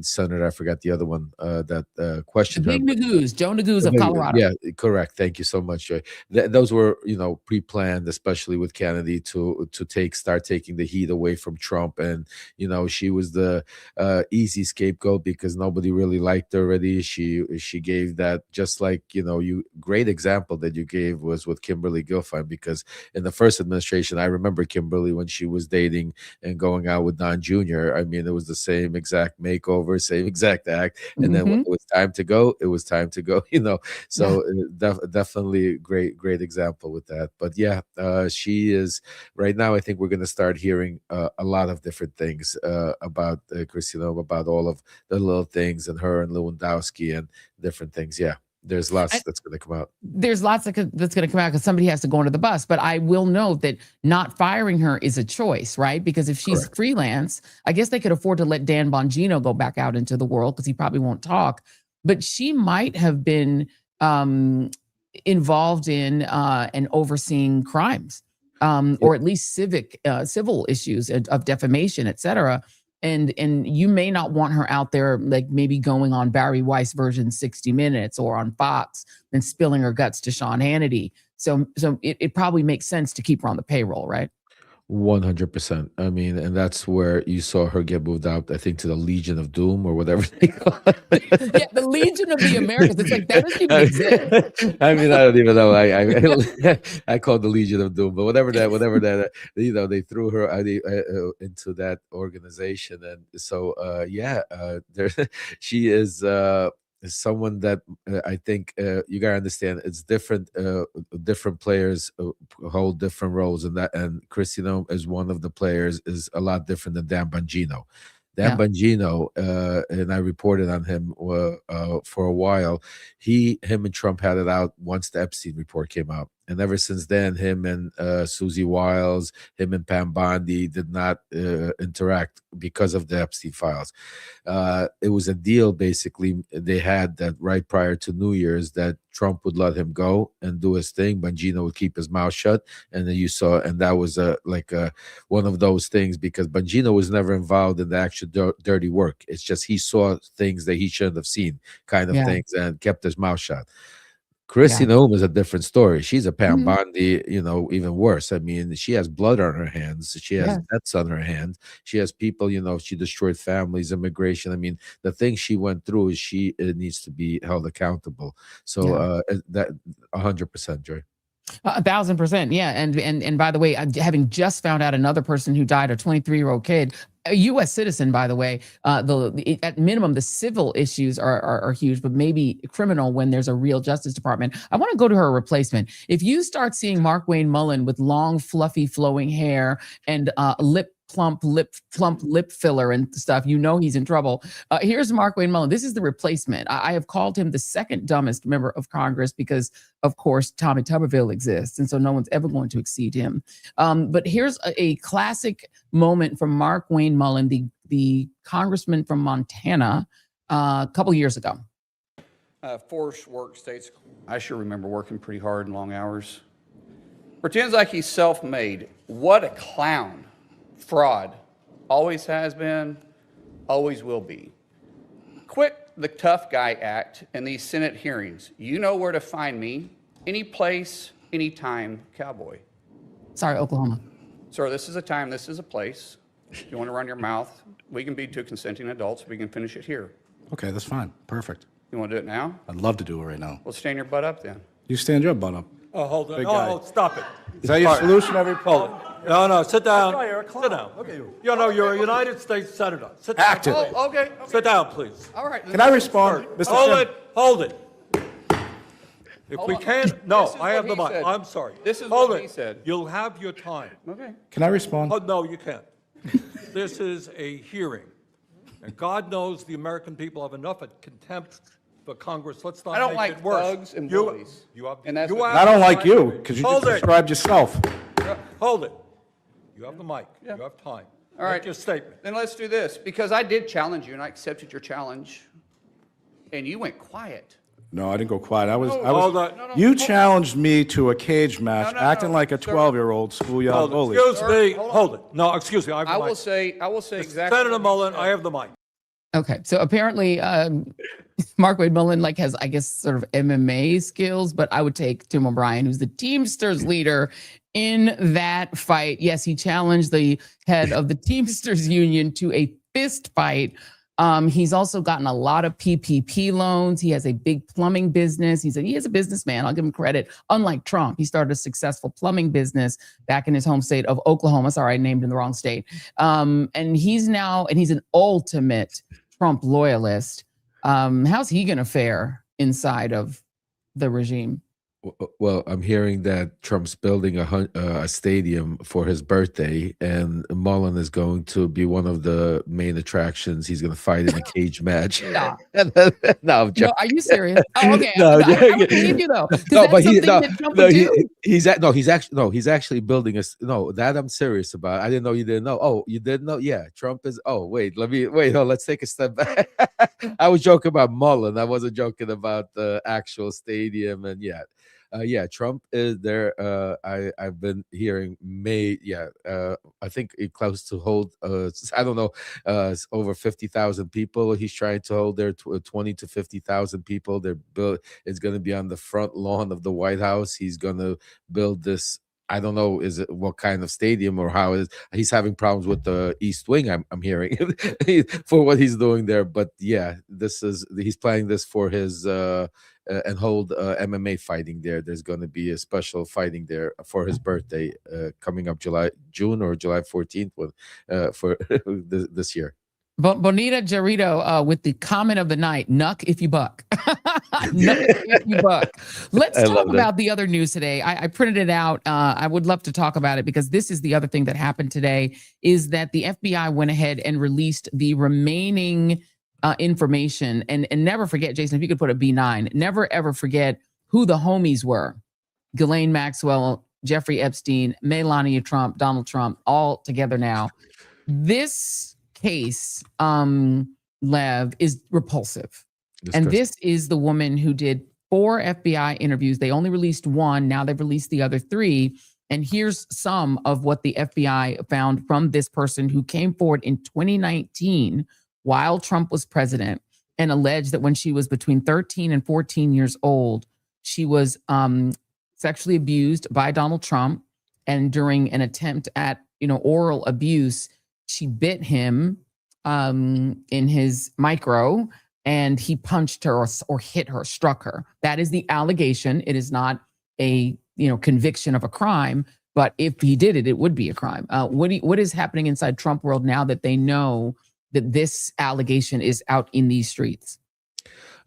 Senator, I forgot the other one that questioned her. Big Nagooz, Joe Nagooz of Colorado. Yeah, correct. Thank you so much, Joy. Those were, pre-planned, especially with Kennedy to start taking the heat away from Trump. And, she was the easy scapegoat because nobody really liked her already. She gave that, just like, great example that you gave was with Kimberly Guilford, because in the first administration, I remember Kimberly when she was dating and going out with Don Jr. I mean, it was the same exact makeover, same exact act. And then when it was time to go, it was time to go, So definitely great example with that. But yeah, she is right now. I think we're going to start hearing a lot of different things about Kristi Noem, about all of the little things, and her and Lewandowski and different things. Yeah, there's lots that's going to come out. There's lots that's going to come out because somebody has to go under the bus. But I will note that not firing her is a choice, right? Because if she's freelance, I guess they could afford to let Dan Bongino go back out into the world because he probably won't talk. But she might have been involved in and overseeing crimes, or at least civil issues of defamation, et cetera. And you may not want her out there, like maybe going on Barry Weiss version 60 Minutes or on Fox and spilling her guts to Sean Hannity. So it probably makes sense to keep her on the payroll, right? 100%. I mean, and that's where you saw her get moved out, I think, to the Legion of Doom or whatever they call it. Yeah, the Legion of the Americas. It's like, that doesn't even exist. I mean, I don't even know. I call it the Legion of Doom, but whatever that, they threw her into that organization. And so, she is someone that I think you gotta understand. It's different. Different players hold different roles, and Kristi Noem is one of the players. Is a lot different than Dan Bongino. Dan Bongino, and I reported on him for a while. Him and Trump had it out once the Epstein report came out. And ever since then, him and Susie Wiles, him and Pam Bondi did not interact because of the Epstein files. It was a deal, basically, they had that right prior to New Year's that Trump would let him go and do his thing. Bongino would keep his mouth shut. And then you saw, and that was one of those things, because Bongino was never involved in the actual dirty work. It's just he saw things that he shouldn't have seen, kind of things, and kept his mouth shut. Kristi Noem is a different story. She's a Pam Bondi, even worse. I mean, she has blood on her hands. She has debts on her hands. She has people, she destroyed families, immigration. I mean, the thing she went through is it needs to be held accountable. So that 100%, Joy. 1,000%. Yeah. And by the way, having just found out another person who died, a 23-year-old kid, a U.S. citizen, by the way, at minimum, the civil issues are huge, but maybe criminal when there's a real Justice Department. I want to go to her replacement. If you start seeing Mark Wayne Mullen with long, fluffy, flowing hair and plump lip filler and stuff, you know he's in trouble. Here's Mark Wayne Mullen. This is the replacement. I have called him the second dumbest member of Congress because, of course, Tommy Tuberville exists, and so no one's ever going to exceed him. But here's a classic moment from Mark Wayne Mullen, the congressman from Montana, a couple years ago. Forced work states. I sure remember working pretty hard and long hours. Pretends like he's self-made. What a clown. Fraud. Always has been, always will be. Quit the tough guy act in these Senate hearings. You know where to find me. Any place, anytime, cowboy. Sorry, Oklahoma. Sir, this is a time, this is a place. If you want to run your mouth, we can be two consenting adults. We can finish it here. Okay, that's fine. Perfect. You want to do it now? I'd love to do it right now. Well, stand your butt up then. You stand your butt up. Oh, hold on. Big Oh, guy. oh, stop it. Is that your solution every Hold it. No, sit down. Sit down. Okay. You know, you're a United States Senator. Sit down. Active. Oh, okay. Sit down, please. All right. Can I respond, Mr. Hold Chairman? it. Hold it. If Hold we on. can't, no, This is I have what the he mic. said. I'm sorry. This is Hold what it. he said. You'll have your time. Okay. Can I respond? Oh, no, you can't. This is a hearing. And God knows the American people have enough contempt for Congress. Let's not I don't make like it worse. thugs and bullies. You have, And that's you what- have I don't the like mic. you because you Hold just it. described yourself. Hold it. You have the mic. Yeah. You have time. All right. Make your statement. Then let's do this, because I did challenge you and I accepted your challenge, and you went quiet. No, I didn't go quiet. I was. Hold on. You challenged me to a cage match, No, acting no, like a sir. 12-year-old schoolyard Hold it. bully. Excuse Sir, me. hold on. Hold it. No, excuse me. I have the I mic. will say exactly. Senator what he Mullen, said. I have the mic. Okay, so apparently Mark Wade Mullen has, I guess, sort of MMA skills, but I would take Tim O'Brien, who's the Teamsters leader in that fight. Yes, he challenged the head of the Teamsters union to a fist fight. He's also gotten a lot of PPP loans. He has a big plumbing business. He is a businessman. I'll give him credit. Unlike Trump, he started a successful plumbing business back in his home state of Oklahoma. Sorry, I named in the wrong state. And he's an ultimate Trump loyalist. How's he going to fare inside of the regime? Well, I'm hearing that Trump's building a stadium for his birthday, and Mullen is going to be one of the main attractions. He's going to fight in a cage match. Stop. No, I'm joking. No, are you serious? Oh, okay. No, I would believe you though. 'Cause No, that's but he, something no, that Trump no, would do. he's actually building that I'm serious about. I didn't know you didn't know. Oh, you didn't know? Yeah, Trump is. Oh, wait, let's take a step back. I was joking about Mullen. I wasn't joking about the actual stadium. And yeah, Trump is there. I've been hearing I think it close to hold, I don't know, over 50,000 people. He's trying to hold there 20 to 50,000 people. It's going to be on the front lawn of the White House. He's going to build this. I don't know, is it what kind of stadium or how is he's having problems with the East Wing, I'm hearing for what he's doing there. But yeah, he's planning this for his and hold MMA fighting there. There's going to be a special fighting there for his birthday coming up June or July 14th for this year. Bonita Jarrito with the comment of the night: "Nuck if you buck." Nuck if you buck. Let's talk about the other news today. I printed it out. I would love to talk about it because this is the other thing that happened today: is that the FBI went ahead and released the remaining information. And never forget, Jason, if you could put a B9, never ever forget who the homies were: Ghislaine Maxwell, Jeffrey Epstein, Melania Trump, Donald Trump, all together now. This case, Lev, is repulsive. This is the woman who did 4 FBI interviews. They only released 1. Now they've released the other 3. And here's some of what the FBI found from this person who came forward in 2019 while Trump was president and alleged that when she was between 13 and 14 years old, she was sexually abused by Donald Trump. And during an attempt at, oral abuse, she bit him in his micro, and he punched her or hit her, struck her. That is the allegation. It is not a conviction of a crime. But if he did it, it would be a crime. What is happening inside Trump world now that they know that this allegation is out in these streets?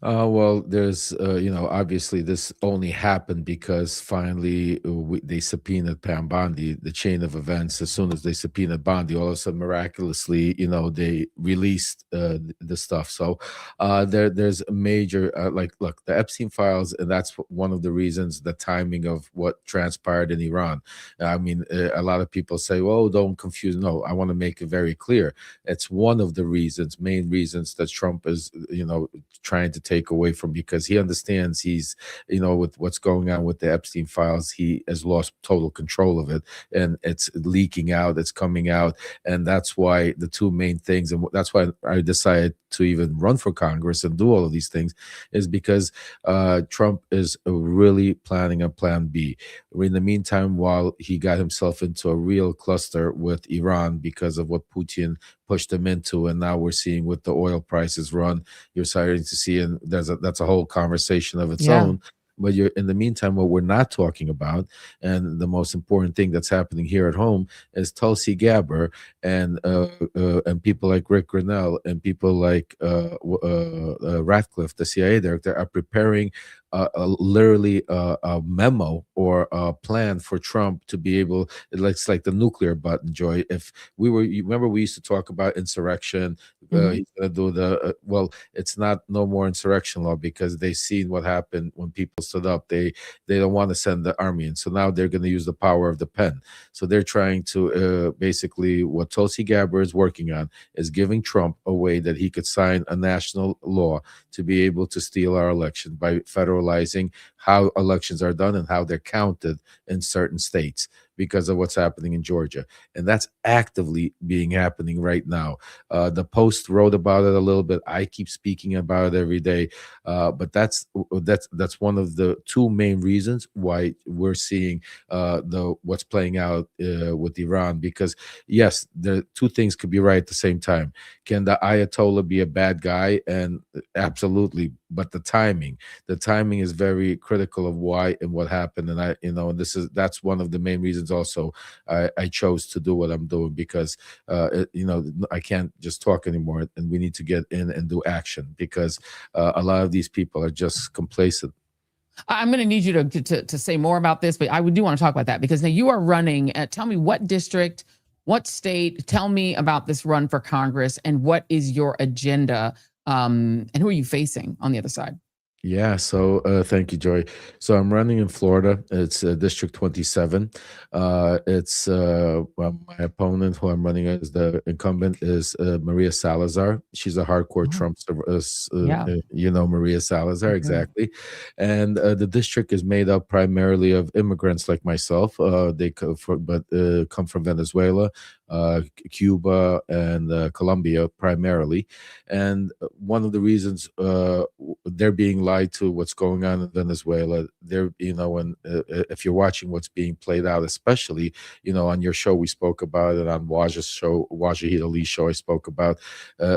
Well, there's, obviously this only happened because finally they subpoenaed Pam Bondi, the chain of events. As soon as they subpoenaed Bondi, all of a sudden, miraculously, they released the stuff. So there's a major, look, the Epstein files, and that's one of the reasons, the timing of what transpired in Iran. I mean, a lot of people say, well, don't confuse. No, I want to make it very clear. It's one of the main reasons that Trump is, trying to take away from, because he understands he's, with what's going on with the Epstein files, he has lost total control of it, and it's leaking out, it's coming out. And that's why the two main things, and that's why I decided to even run for Congress and do all of these things, is because Trump is really planning a plan B. In the meantime, while he got himself into a real cluster with Iran because of what Putin pushed him into, and now we're seeing with the oil prices run, you're starting to see, and that's a whole conversation of its own. But in the meantime, what we're not talking about, and the most important thing that's happening here at home, is Tulsi Gabbard and people like Rick Grinnell and people like Ratcliffe, the CIA director, are preparing literally a memo or a plan for Trump to be able. It's like the nuclear button, Joy. If you remember, we used to talk about insurrection. He's gonna do well. It's no more insurrection law, because they've seen what happened when people stood up. They don't want to send the army in, so now they're going to use the power of the pen. So they're trying to basically, what Tulsi Gabbard is working on is giving Trump a way that he could sign a national law to be able to steal our election by federalizing how elections are done and how they're counted in certain states, because of what's happening in Georgia. And that's actively happening right now. The Post wrote about it a little bit. I keep speaking about it every day. But that's one of the two main reasons why we're seeing what's playing out with Iran. Because yes, the two things could be right at the same time. Can the Ayatollah be a bad guy? And absolutely. But the timing is very critical of why and what happened. And that's one of the main reasons also I chose to do what I'm doing, because I can't just talk anymore, and we need to get in and do action, because a lot of these people are just complacent. I'm going to need you to say more about this, but I do want to talk about that, because now you are running. Tell me what district, what state. Tell me about this run for Congress, and what is your agenda, and who are you facing on the other side? Yeah, so thank you, Joy. So I'm running in Florida. It's District 27. It's my opponent, who I'm running as the incumbent, is Maria Salazar. She's a hardcore Trump, Maria Salazar, exactly. And the district is made up primarily of immigrants like myself. They come from Venezuela, Cuba, and Colombia primarily. And one of the reasons they're being lied to what's going on in Venezuela, if you're watching what's being played out, especially, on your show, we spoke about it, on Wajah's show, Wajahid Ali's show, I spoke about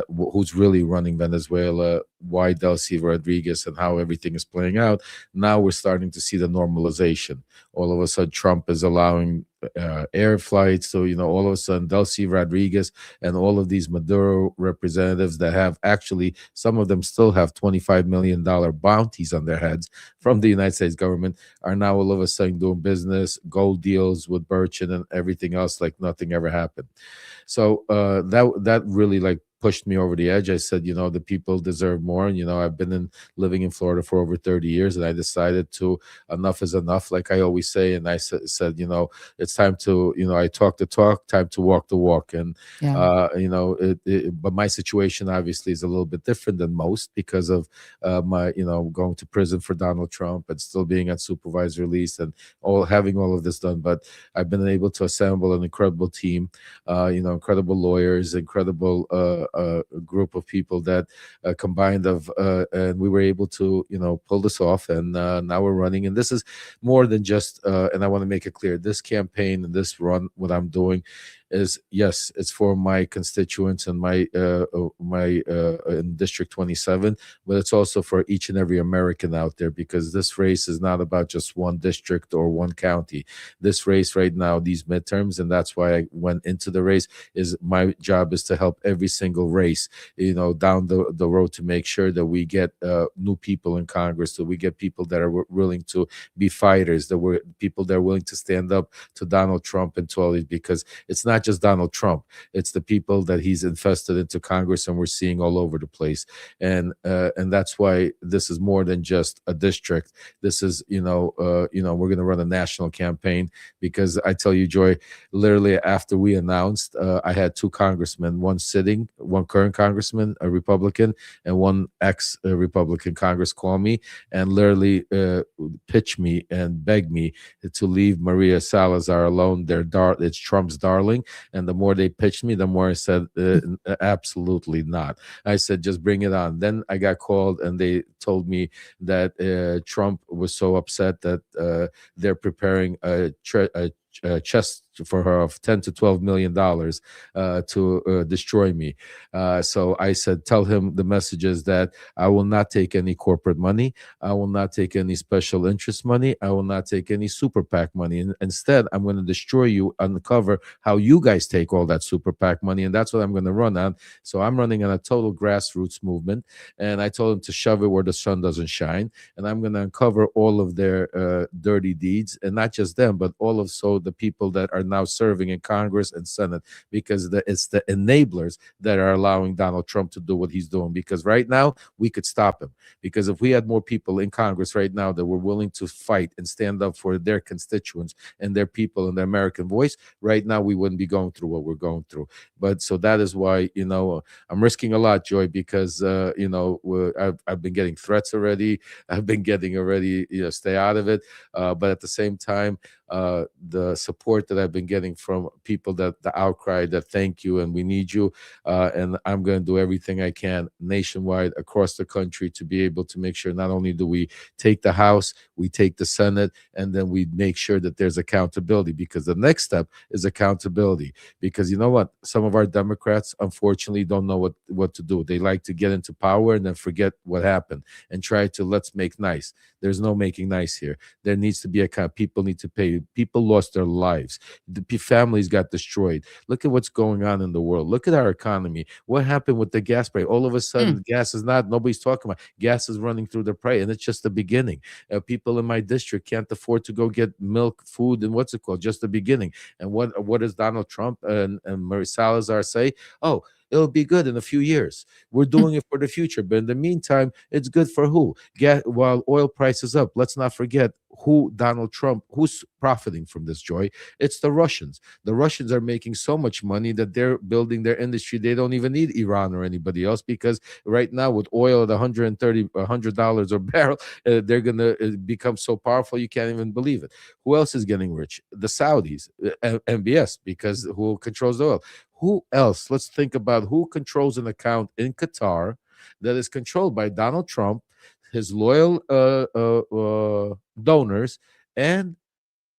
who's really running Venezuela, why Delcy Rodriguez, and how everything is playing out. Now we're starting to see the normalization. All of a sudden, Trump is allowing air flights. So, all of a sudden, Delcy Rodriguez and all of these Maduro representatives that have actually, some of them still have $25 million bounties on their heads from the United States government, are now all of a sudden doing business, gold deals with Burchin and everything else like nothing ever happened. So that really pushed me over the edge. I said, the people deserve more. And, I've been living in Florida for over 30 years, and I decided enough is enough, like I always say. And I said, it's time to, I talk the talk, time to walk the walk. And, but my situation obviously is a little bit different than most, because of my, going to prison for Donald Trump and still being on supervised release and having all of this done. But I've been able to assemble an incredible team, incredible lawyers, incredible group of people that combined and we were able to pull this off, and now we're running. And this is more than just and I want to make it clear, this campaign and this run, what I'm doing, is, yes, it's for my constituents and my in District 27, but it's also for each and every American out there, because this race is not about just one district or one county. This race right now, these midterms, and that's why I went into the race, is my job is to help every single race, down the road, to make sure that we get new people in Congress, that we get people that are willing to be fighters, that we're people that are willing to stand up to Donald Trump and to all these, because it's not just Donald Trump, it's the people that he's infested into Congress, and we're seeing all over the place. And that's why this is more than just a district. This is, we're going to run a national campaign, because I tell you, Joy, literally after we announced, I had two congressmen, one current congressman, a Republican, and one ex-Republican Congress call me and literally pitch me and beg me to leave Maria Salazar alone. It's Trump's darling. And the more they pitched me, the more I said, absolutely not. I said, just bring it on. Then I got called and they told me that Trump was so upset that they're preparing a chest for her of $10 to $12 million to destroy me. So I said, tell him the message is that I will not take any corporate money. I will not take any special interest money. I will not take any super PAC money. And instead, I'm going to destroy you, uncover how you guys take all that super PAC money. And that's what I'm going to run on. So I'm running on a total grassroots movement. And I told him to shove it where the sun doesn't shine. And I'm going to uncover all of their dirty deeds, and not just them, but also the people that are now serving in Congress and Senate, because it's the enablers that are allowing Donald Trump to do what he's doing. Because right now we could stop him, because if we had more people in Congress right now that were willing to fight and stand up for their constituents and their people and their American voice, right now we wouldn't be going through what we're going through. But so that is why, I'm risking a lot, Joy, because I've been getting threats already. I've been getting already, stay out of it. But at the same time, the support that I've been getting from people, that the outcry that thank you and we need you, and I'm going to do everything I can nationwide across the country to be able to make sure not only do we take the House, we take the Senate, and then we make sure that there's accountability, because the next step is accountability. Because you know what, some of our Democrats unfortunately don't know what to do. They like to get into power and then forget what happened and try to let's make nice. There's no making nice here. There needs to be people need to pay. People lost their lives. The families got destroyed. Look at what's going on in the world. Look at our economy. What happened with the gas price? All of a sudden, gas is nobody's talking about. Gas is running through the price, and it's just the beginning. People in my district can't afford to go get milk, food, and what's it called? Just the beginning. And what does Donald Trump and Maria Salazar say? Oh, it'll be good in a few years. We're doing it for the future. But in the meantime, it's good for who? While oil prices up, let's not forget who Donald Trump, who's profiting from this, Joy. It's the Russians. The Russians are making so much money that they're building their industry. They don't even need Iran or anybody else, because right now with oil at $100 a barrel, they're going to become so powerful you can't even believe it. Who else is getting rich? The Saudis, MBS, because who controls the oil? Who else? Let's think about who controls an account in Qatar that is controlled by Donald Trump, his loyal donors, and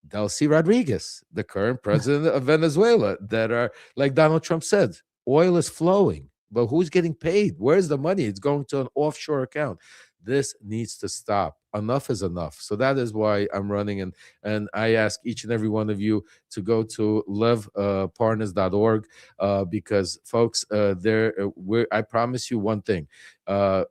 Delcy Rodriguez, the current president of Venezuela, that are, like Donald Trump said, oil is flowing, but who's getting paid? Where's the money? It's going to an offshore account. This needs to stop. Enough is enough. So that is why I'm running, and I ask each and every one of you to go to levparnas.org, because folks, I promise you one thing.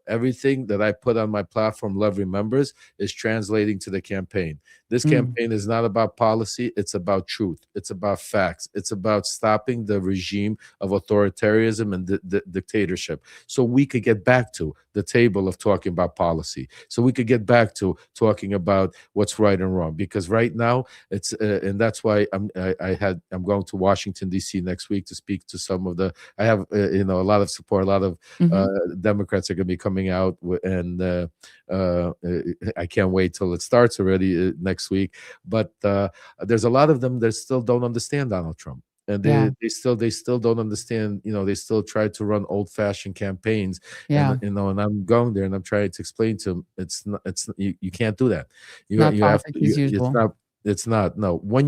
Everything that I put on my platform, Lev Remembers, is translating to the campaign. This campaign is not about policy. It's about truth. It's about facts. It's about stopping the regime of authoritarianism and dictatorship, so we could get back to the table of talking about policy, so we could get back to talking about what's right and wrong. Because right now it's and that's why I'm going to Washington D.C. next week to speak to some of the. I have a lot of support. A lot of Democrats are going to be coming out, and I can't wait till it starts already next week. But there's a lot of them that still don't understand Donald Trump. And they still don't understand. They still try to run old-fashioned campaigns. And and I'm going there and I'm trying to explain to them you can't do that. You have to. It's not. No. When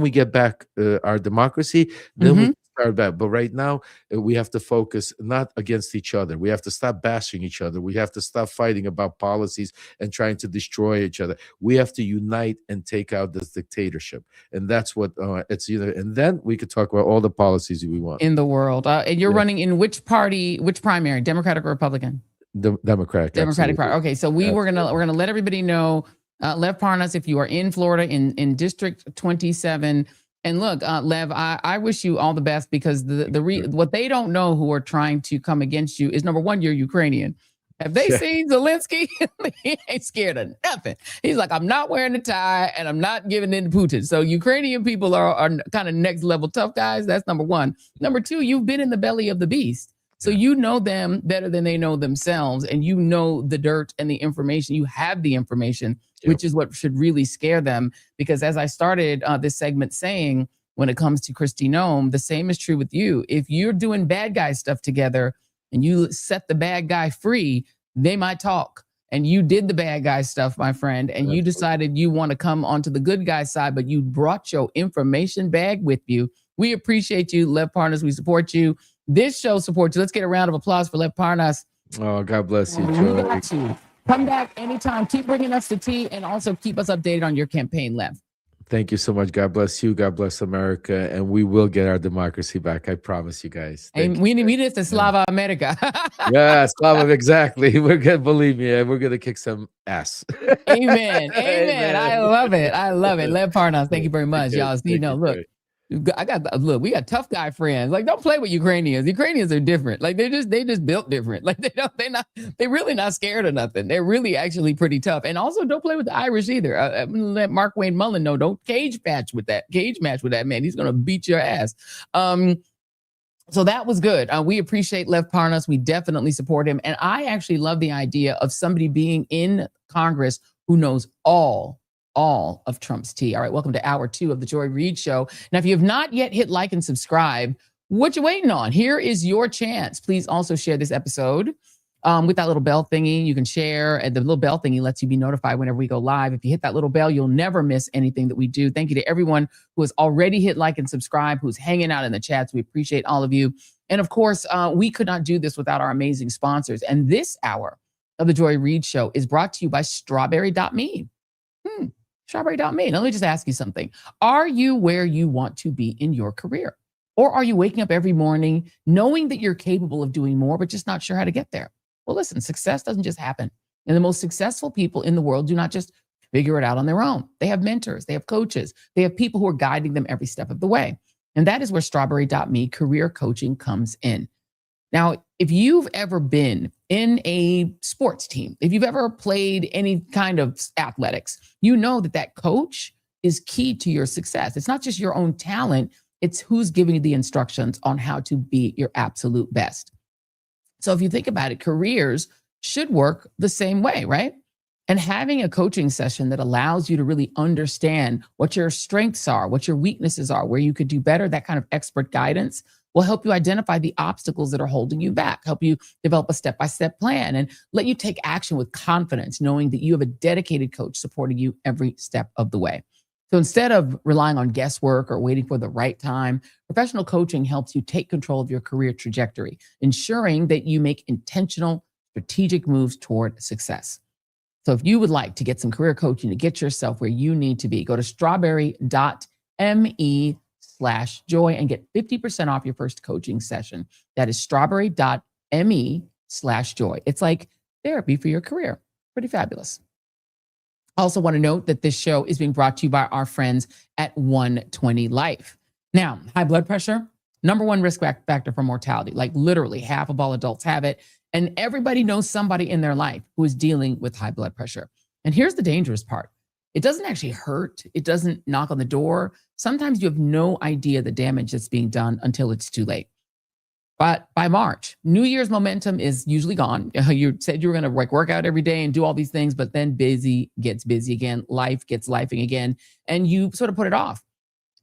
we get back our democracy, then we start back. But right now, we have to focus not against each other. We have to stop bashing each other. We have to stop fighting about policies and trying to destroy each other. We have to unite and take out this dictatorship. And that's what it's either. And then we could talk about all the policies we want. In the world. And you're running in which party, which primary, Democratic or Republican? Democratic. Democratic absolutely. Party. Okay, so we're gonna let everybody know, Lev Parnas, if you are in Florida in District 27. And look, Lev, I wish you all the best, because what they don't know who are trying to come against you is, number one, you're Ukrainian. Have they seen Zelensky? He ain't scared of nothing. He's like, I'm not wearing a tie and I'm not giving in to Putin. So Ukrainian people are kind of next level tough guys. That's number one. Number two, you've been in the belly of the beast. So you know them better than they know themselves, and you know the dirt and the information. You have the information, which is what should really scare them. Because as I started this segment saying, when it comes to Kristi Noem, the same is true with you. If you're doing bad guy stuff together and you set the bad guy free, they might talk. And you did the bad guy stuff, my friend, and you decided you want to come onto the good guy side, but you brought your information bag with you. We appreciate you, Lev Parnas. We support you. This show supports you. Let's get a round of applause for Lev Parnas. Oh, God bless you, We Joy. got you. Come back anytime. Keep bringing us the tea, and also keep us updated on your campaign, Lev. Thank you so much. God bless you. God bless America. And we will get our democracy back. I promise you guys. And we need this to Slava America. Yeah, Slava, exactly. We're going to, believe me, we're going to kick some ass. Amen. Amen. I love it. I love it. Lev Parnas, thank you very much, y'all. You know, look. We got tough guy friends. Like, don't play with Ukrainians. Ukrainians are different. Like, they just built different. Like, they're really not scared of nothing. They're really actually pretty tough. And also, don't play with the Irish either. I'm gonna let Mark Wayne Mullen know. Don't cage match with that man. He's gonna beat your ass. So that was good. We appreciate Lev Parnas. We definitely support him. And I actually love the idea of somebody being in Congress who knows all of Trump's tea. All right, welcome to hour 2 of the Joy Reid Show. Now, if you have not yet hit like and subscribe, what you waiting on? Here is your chance. Please also share this episode with that little bell thingy. You can share, and the little bell thingy lets you be notified whenever we go live. If you hit that little bell, you'll never miss anything that we do. Thank you to everyone who has already hit like and subscribe, who's hanging out in the chats. We appreciate all of you. And of course, we could not do this without our amazing sponsors. And this hour of the Joy Reid Show is brought to you by strawberry.me. Strawberry.me. Let me just ask you something. Are you where you want to be in your career? Or are you waking up every morning knowing that you're capable of doing more, but just not sure how to get there? Well, listen, success doesn't just happen. And the most successful people in the world do not just figure it out on their own. They have mentors, they have coaches, they have people who are guiding them every step of the way. And that is where strawberry.me career coaching comes in. Now, if you've ever been in a sports team, if you've ever played any kind of athletics, you know that coach is key to your success. It's not just your own talent, it's who's giving you the instructions on how to be your absolute best. So if you think about it, careers should work the same way, right? And having a coaching session that allows you to really understand what your strengths are, what your weaknesses are, where you could do better, that kind of expert guidance will help you identify the obstacles that are holding you back, help you develop a step-by-step plan, and let you take action with confidence, knowing that you have a dedicated coach supporting you every step of the way. So instead of relying on guesswork or waiting for the right time, professional coaching helps you take control of your career trajectory, ensuring that you make intentional, strategic moves toward success. So if you would like to get some career coaching to get yourself where you need to be, go to strawberry.me/joy and get 50% off your first coaching session. That is strawberry.me/joy. It's like therapy for your career. Pretty fabulous. I also want to note that this show is being brought to you by our friends at 120 Life. Now, high blood pressure, #1 risk factor for mortality. Like literally half of all adults have it. And everybody knows somebody in their life who is dealing with high blood pressure. And here's the dangerous part. It doesn't actually hurt. It doesn't knock on the door. Sometimes you have no idea the damage that's being done until it's too late. But by March, New Year's momentum is usually gone. You said you were going to work out every day and do all these things, but then busy gets busy again. Life gets lifing again, and you sort of put it off.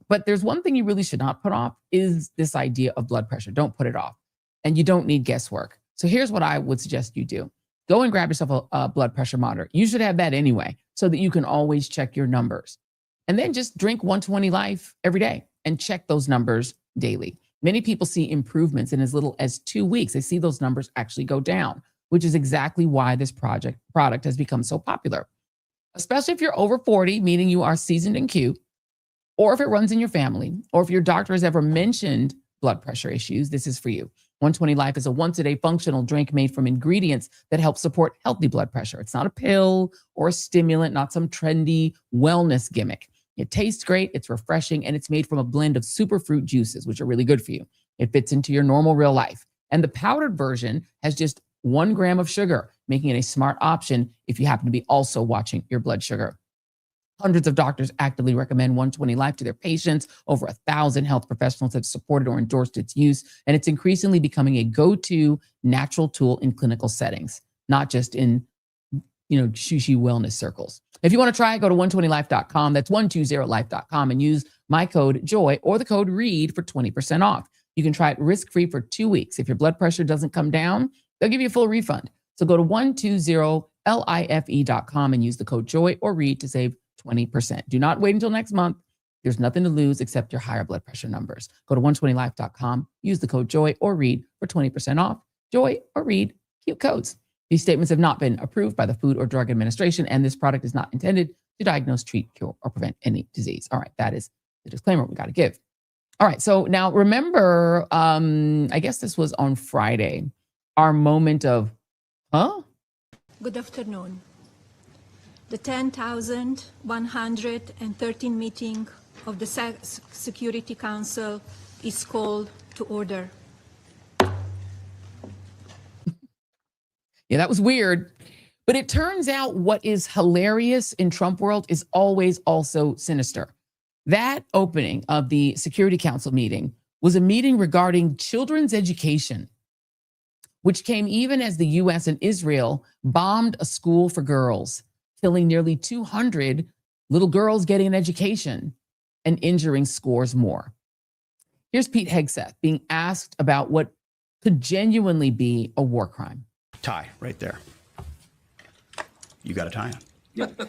But there's one thing you really should not put off is this idea of blood pressure. Don't put it off. And you don't need guesswork. So here's what I would suggest you do. Go and grab yourself a blood pressure monitor. You should have that anyway, so that you can always check your numbers. And then just drink 120 Life every day and check those numbers daily. Many people see improvements in as little as 2 weeks. They see those numbers actually go down, which is exactly why this product has become so popular, especially if you're over 40, meaning you are seasoned and cute, or if it runs in your family, or if your doctor has ever mentioned blood pressure issues. This is for you. 120 Life is a once-a-day functional drink made from ingredients that help support healthy blood pressure. It's not a pill or a stimulant, not some trendy wellness gimmick. It tastes great, it's refreshing, and it's made from a blend of superfruit juices, which are really good for you. It fits into your normal real life. And the powdered version has just 1 gram of sugar, making it a smart option if you happen to be also watching your blood sugar. Hundreds of doctors actively recommend 120 Life to their patients. Over 1,000 health professionals have supported or endorsed its use, and it's increasingly becoming a go-to natural tool in clinical settings, not just in shushy wellness circles. If you want to try it, go to 120life.com. That's 120life.com and use my code JOY or the code REID for 20% off. You can try it risk-free for 2 weeks. If your blood pressure doesn't come down, they'll give you a full refund. So go to 120life.com and use the code JOY or REID to save 20%. Do not wait until next month. There's nothing to lose except your higher blood pressure numbers. Go to 120life.com, use the code JOY or REID for 20% off. JOY or REID, cute codes. These statements have not been approved by the Food or Drug Administration, and this product is not intended to diagnose, treat, cure, or prevent any disease. All right, that is the disclaimer we got to give. All right, so now remember, I guess this was on Friday, our moment of, huh? Good afternoon. The 10,113 meeting of the Security Council is called to order. Yeah, that was weird. But it turns out what is hilarious in Trump world is always also sinister. That opening of the Security Council meeting was a meeting regarding children's education, which came even as the US and Israel bombed a school for girls, killing nearly 200 little girls getting an education and injuring scores more. Here's Pete Hegseth being asked about what could genuinely be a war crime. Tie right there. You got a tie on.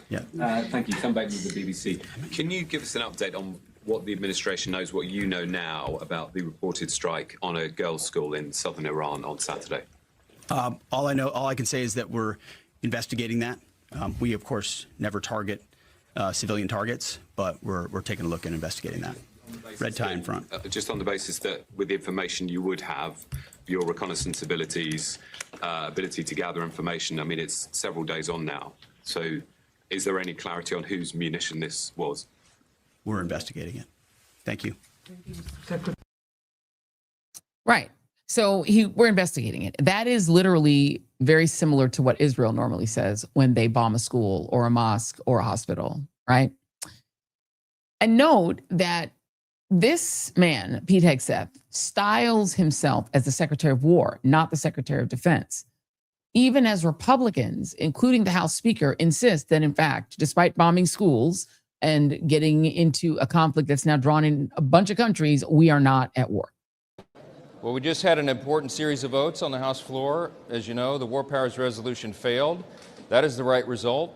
Yeah. Thank you. Come back to the BBC. Can you give us an update on what the administration knows, what you know now about the reported strike on a girls' school in southern Iran on Saturday? All I can say is that we're investigating that. We, of course, never target civilian targets, but we're taking a look and investigating that. Red tie in front. Just on the basis that with the information you would have, your reconnaissance abilities, ability to gather information, I mean, it's several days on now. So is there any clarity on whose munition this was? We're investigating it. Thank you. Right. So we're investigating it. That is literally very similar to what Israel normally says when they bomb a school or a mosque or a hospital, right? And note that this man, Pete Hegseth, styles himself as the Secretary of War, not the Secretary of Defense. Even as Republicans, including the House Speaker, insist that, in fact, despite bombing schools and getting into a conflict that's now drawn in a bunch of countries, we are not at war. Well, we just had an important series of votes on the House floor. As you know, the War Powers Resolution failed. That is the right result.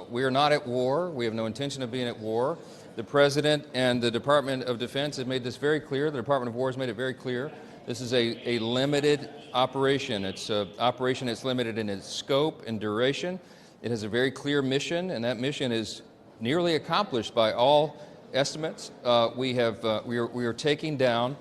We are not at war. We have no intention of being at war. The President and the Department of Defense have made this very clear. The Department of War has made it very clear. This is a limited operation. It's an operation that's limited in its scope and duration. It has a very clear mission, and that mission is nearly accomplished by all estimates. We are taking down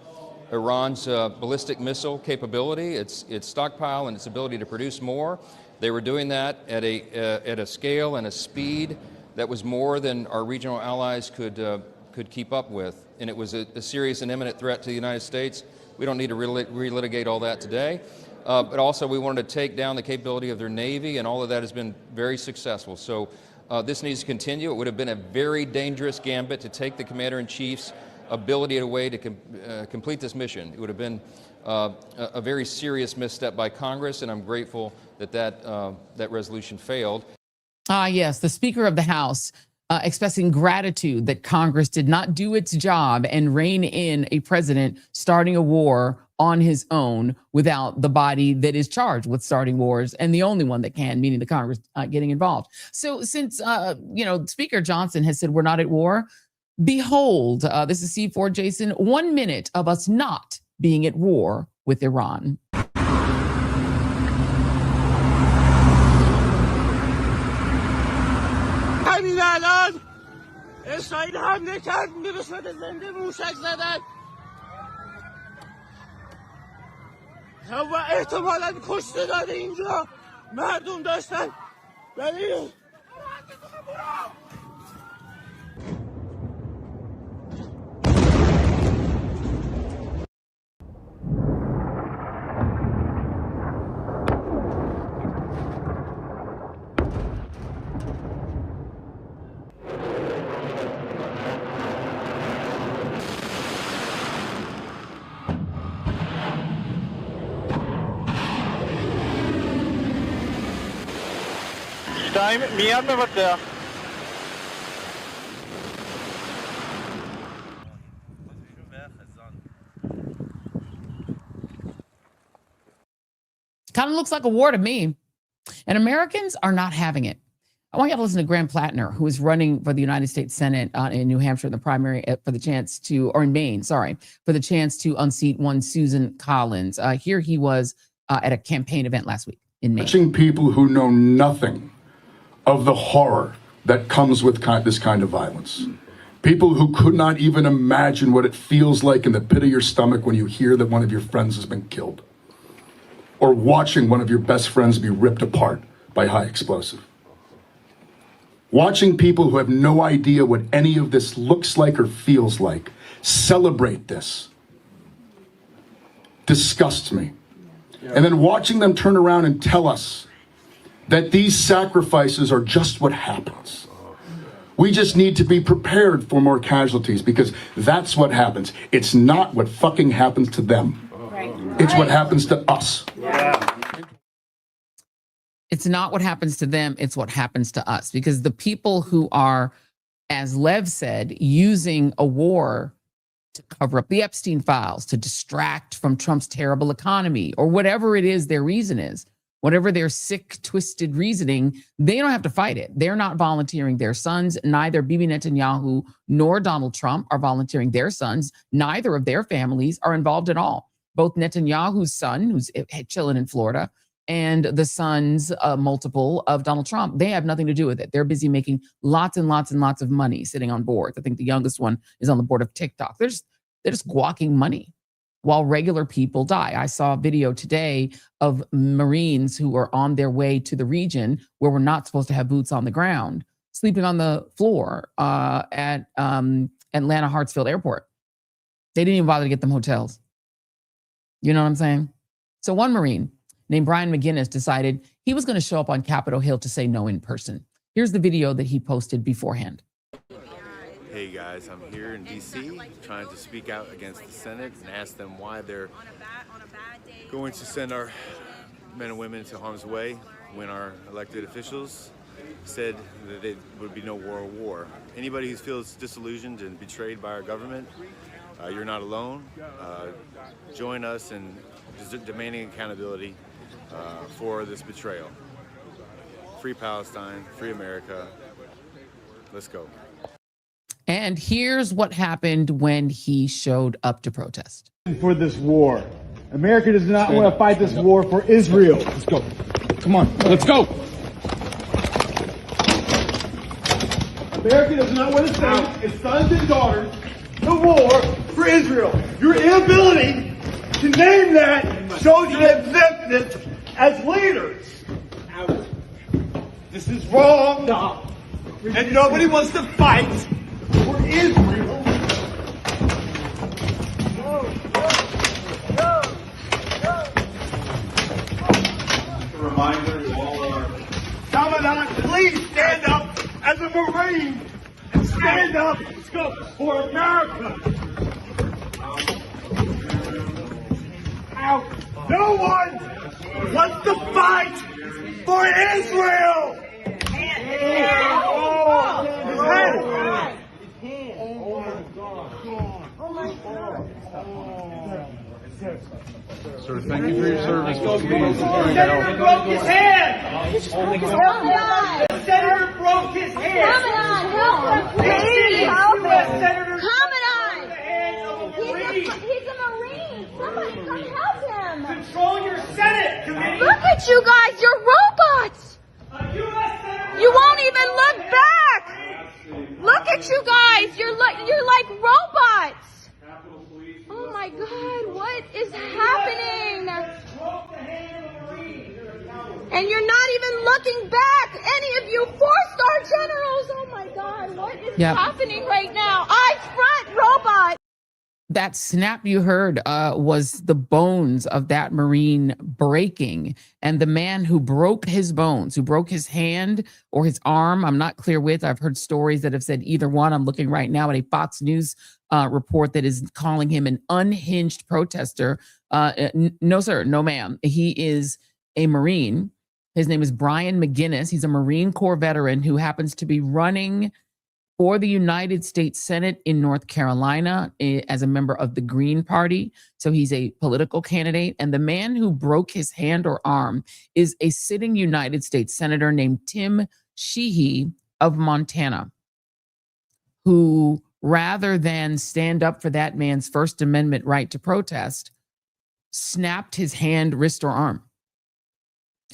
Iran's ballistic missile capability, its stockpile, and its ability to produce more. They were doing that at a scale and a speed that was more than our regional allies could keep up with, and it was a serious and imminent threat to the United States. We don't need to relitigate all that today, but also we wanted to take down the capability of their Navy, and all of that has been very successful. So this needs to continue. It would have been a very dangerous gambit to take the Commander-in-Chief's ability away to complete this mission. It would have been a very serious misstep by Congress, and I'm grateful that resolution failed. Yes, the Speaker of the House expressing gratitude that Congress did not do its job and rein in a president starting a war on his own without the body that is charged with starting wars and the only one that can, meaning the Congress getting involved. So since, Speaker Johnson has said we're not at war, behold, this is C4, Jason, 1 minute of us not being at war with Iran. همین الان اسرائیل حمله کرد به صورت زنده موشک زدن و احتمالاً کشته داده اینجا مردم داشتن ولی میاد بوده Kind of looks like a war to me. And Americans are not having it. I want you to listen to Graham Plattner, who is running for the United States Senate in New Hampshire in the primary for the chance to, or in Maine, sorry, for the chance to unseat one Susan Collins. Here he was at a campaign event last week in Maine. Watching people who know nothing of the horror that comes with this kind of violence. People who could not even imagine what it feels like in the pit of your stomach when you hear that one of your friends has been killed. Or watching one of your best friends be ripped apart by high explosive. Watching people who have no idea what any of this looks like or feels like celebrate this disgusts me. And then watching them turn around and tell us that these sacrifices are just what happens. We just need to be prepared for more casualties because that's what happens. It's not what fucking happens to them. It's what happens to us. It's not what happens to them. It's what happens to us, because the people who are, as Lev said, using a war to cover up the Epstein files, to distract from Trump's terrible economy, or whatever it is their reason is, whatever their sick, twisted reasoning, they don't have to fight it. They're not volunteering their sons. Neither Bibi Netanyahu nor Donald Trump are volunteering their sons. Neither of their families are involved at all. Both Netanyahu's son, who's chilling in Florida, and the sons, multiple of Donald Trump, they have nothing to do with it. They're busy making lots and lots and lots of money sitting on boards. I think the youngest one is on the board of TikTok. They're just gawking money while regular people die. I saw a video today of Marines who were on their way to the region where we're not supposed to have boots on the ground, sleeping on the floor at Atlanta Hartsfield Airport. They didn't even bother to get them hotels. You know what I'm saying? So one Marine named Brian McGinnis decided he was going to show up on Capitol Hill to say no in person. Here's the video that he posted beforehand. Hey guys, I'm here in DC trying to speak out against the Senate and ask them why they're going to send our men and women to harm's way when our elected officials said that there would be no war. Anybody who feels disillusioned and betrayed by our government, you're not alone. Join us in demanding accountability for this betrayal. Free Palestine, free America. Let's go. And here's what happened when he showed up to protest. For this war. America does not want to fight this war for Israel. Let's go. Come on, let's go. America does not want to send its sons and daughters to war for Israel. Your inability to name that shows your exemptness as leaders. This is wrong. And nobody wants to fight for Israel. A reminder to all of our Commandant, please stand up as a Marine and stand up for America. No one wants to fight for Israel. Sir, thank you for your service. The senator broke his hand. The senator broke his hand. He's a Marine. Look at you guys, you're robots! You won't even look back! Look at you guys, you're like robots! Oh my God, what is happening? And you're not even looking back, any of you four-star generals! Oh my God, what is happening right now? Eyes front, robot! That snap you heard was the bones of that Marine breaking. And the man who broke his bones, who broke his hand or his arm, I'm not clear with. I've heard stories that have said either one. I'm looking right now at a Fox News report that is calling him an unhinged protester. No, sir, no, ma'am. He is a Marine. His name is Brian McGinnis. He's a Marine Corps veteran who happens to be running for the United States Senate in North Carolina as a member of the Green Party. So he's a political candidate. And the man who broke his hand or arm is a sitting United States Senator named Tim Sheehy of Montana, who, rather than stand up for that man's First Amendment right to protest, snapped his hand, wrist, or arm,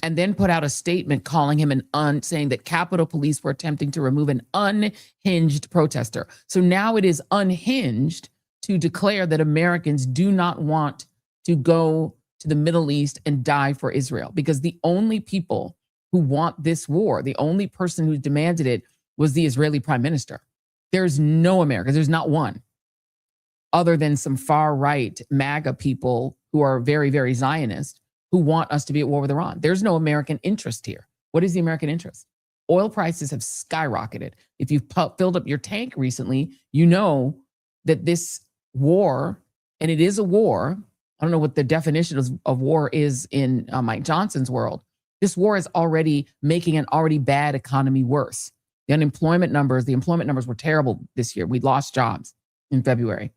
and then put out a statement calling him saying that Capitol Police were attempting to remove an unhinged protester. So now it is unhinged to declare that Americans do not want to go to the Middle East and die for Israel, because the only people who want this war, the only person who demanded it, was the Israeli prime minister. There's no Americans, there's not one, other than some far-right MAGA people who are very, very Zionist, who want us to be at war with Iran. There's no American interest here. What is the American interest? Oil prices have skyrocketed. If you've filled up your tank recently, you know that this war, and it is a war, I don't know what the definition of war is in Mike Johnson's world. This war is already making an already bad economy worse. The employment numbers were terrible this year. We lost jobs in February.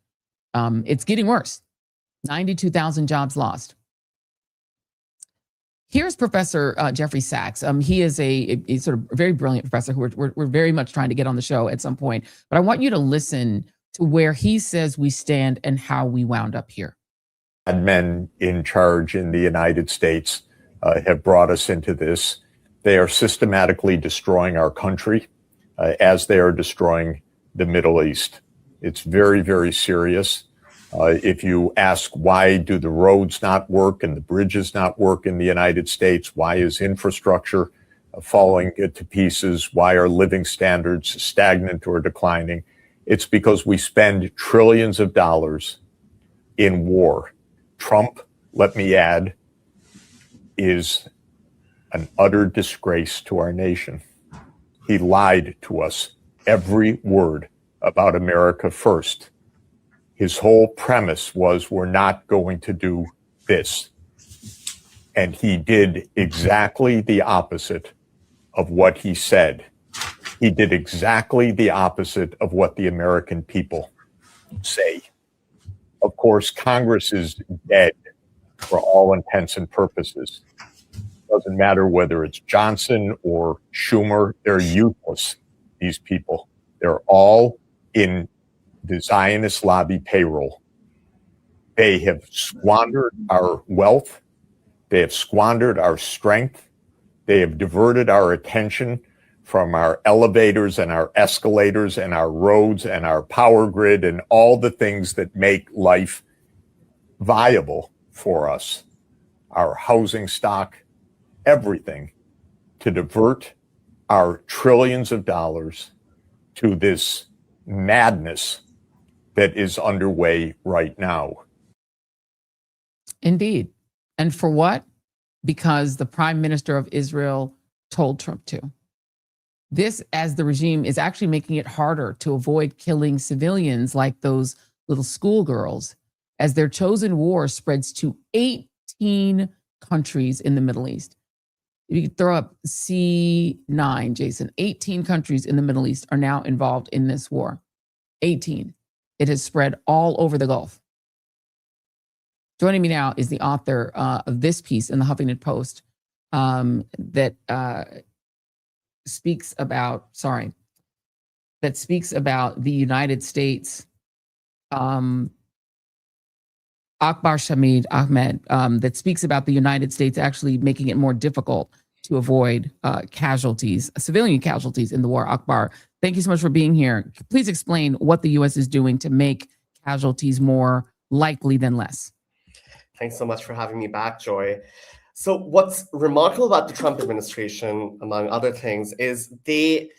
It's getting worse. 92,000 jobs lost. Here's Professor Jeffrey Sachs. He is a sort of very brilliant professor who we're very much trying to get on the show at some point. But I want you to listen to where he says we stand and how we wound up here. Men in charge in the United States have brought us into this. They are systematically destroying our country as they are destroying the Middle East. It's very, very serious. If you ask why do the roads not work and the bridges not work in the United States, why is infrastructure falling to pieces, why are living standards stagnant or declining, it's because we spend trillions of dollars in war. Trump, let me add, is an utter disgrace to our nation. He lied to us every word about America first. His whole premise was we're not going to do this. And he did exactly the opposite of what he said. He did exactly the opposite of what the American people say. Of course, Congress is dead for all intents and purposes. Doesn't matter whether it's Johnson or Schumer, they're useless, these people. They're all in the Zionist lobby payroll. They have squandered our wealth. They have squandered our strength. They have diverted our attention from our elevators and our escalators and our roads and our power grid and all the things that make life viable for us, our housing stock, everything, to divert our trillions of dollars to this madness that is underway right now. Indeed. And for what? Because the prime minister of Israel told Trump to. This, as the regime, is actually making it harder to avoid killing civilians like those little schoolgirls, as their chosen war spreads to 18 countries in the Middle East. If you could throw up C9, Jason, 18 countries in the Middle East are now involved in this war. 18. It has spread all over the Gulf. Joining me now is the author of this piece in the Huffington Post that speaks about the United States Akbar Shamid Ahmed that speaks about the United States actually making it more difficult to avoid casualties, civilian casualties in the war. Akbar, thank you so much for being here. Please explain what the U.S. is doing to make casualties more likely than less. Thanks so much for having me back, Joy. So what's remarkable about the Trump administration, among other things, is they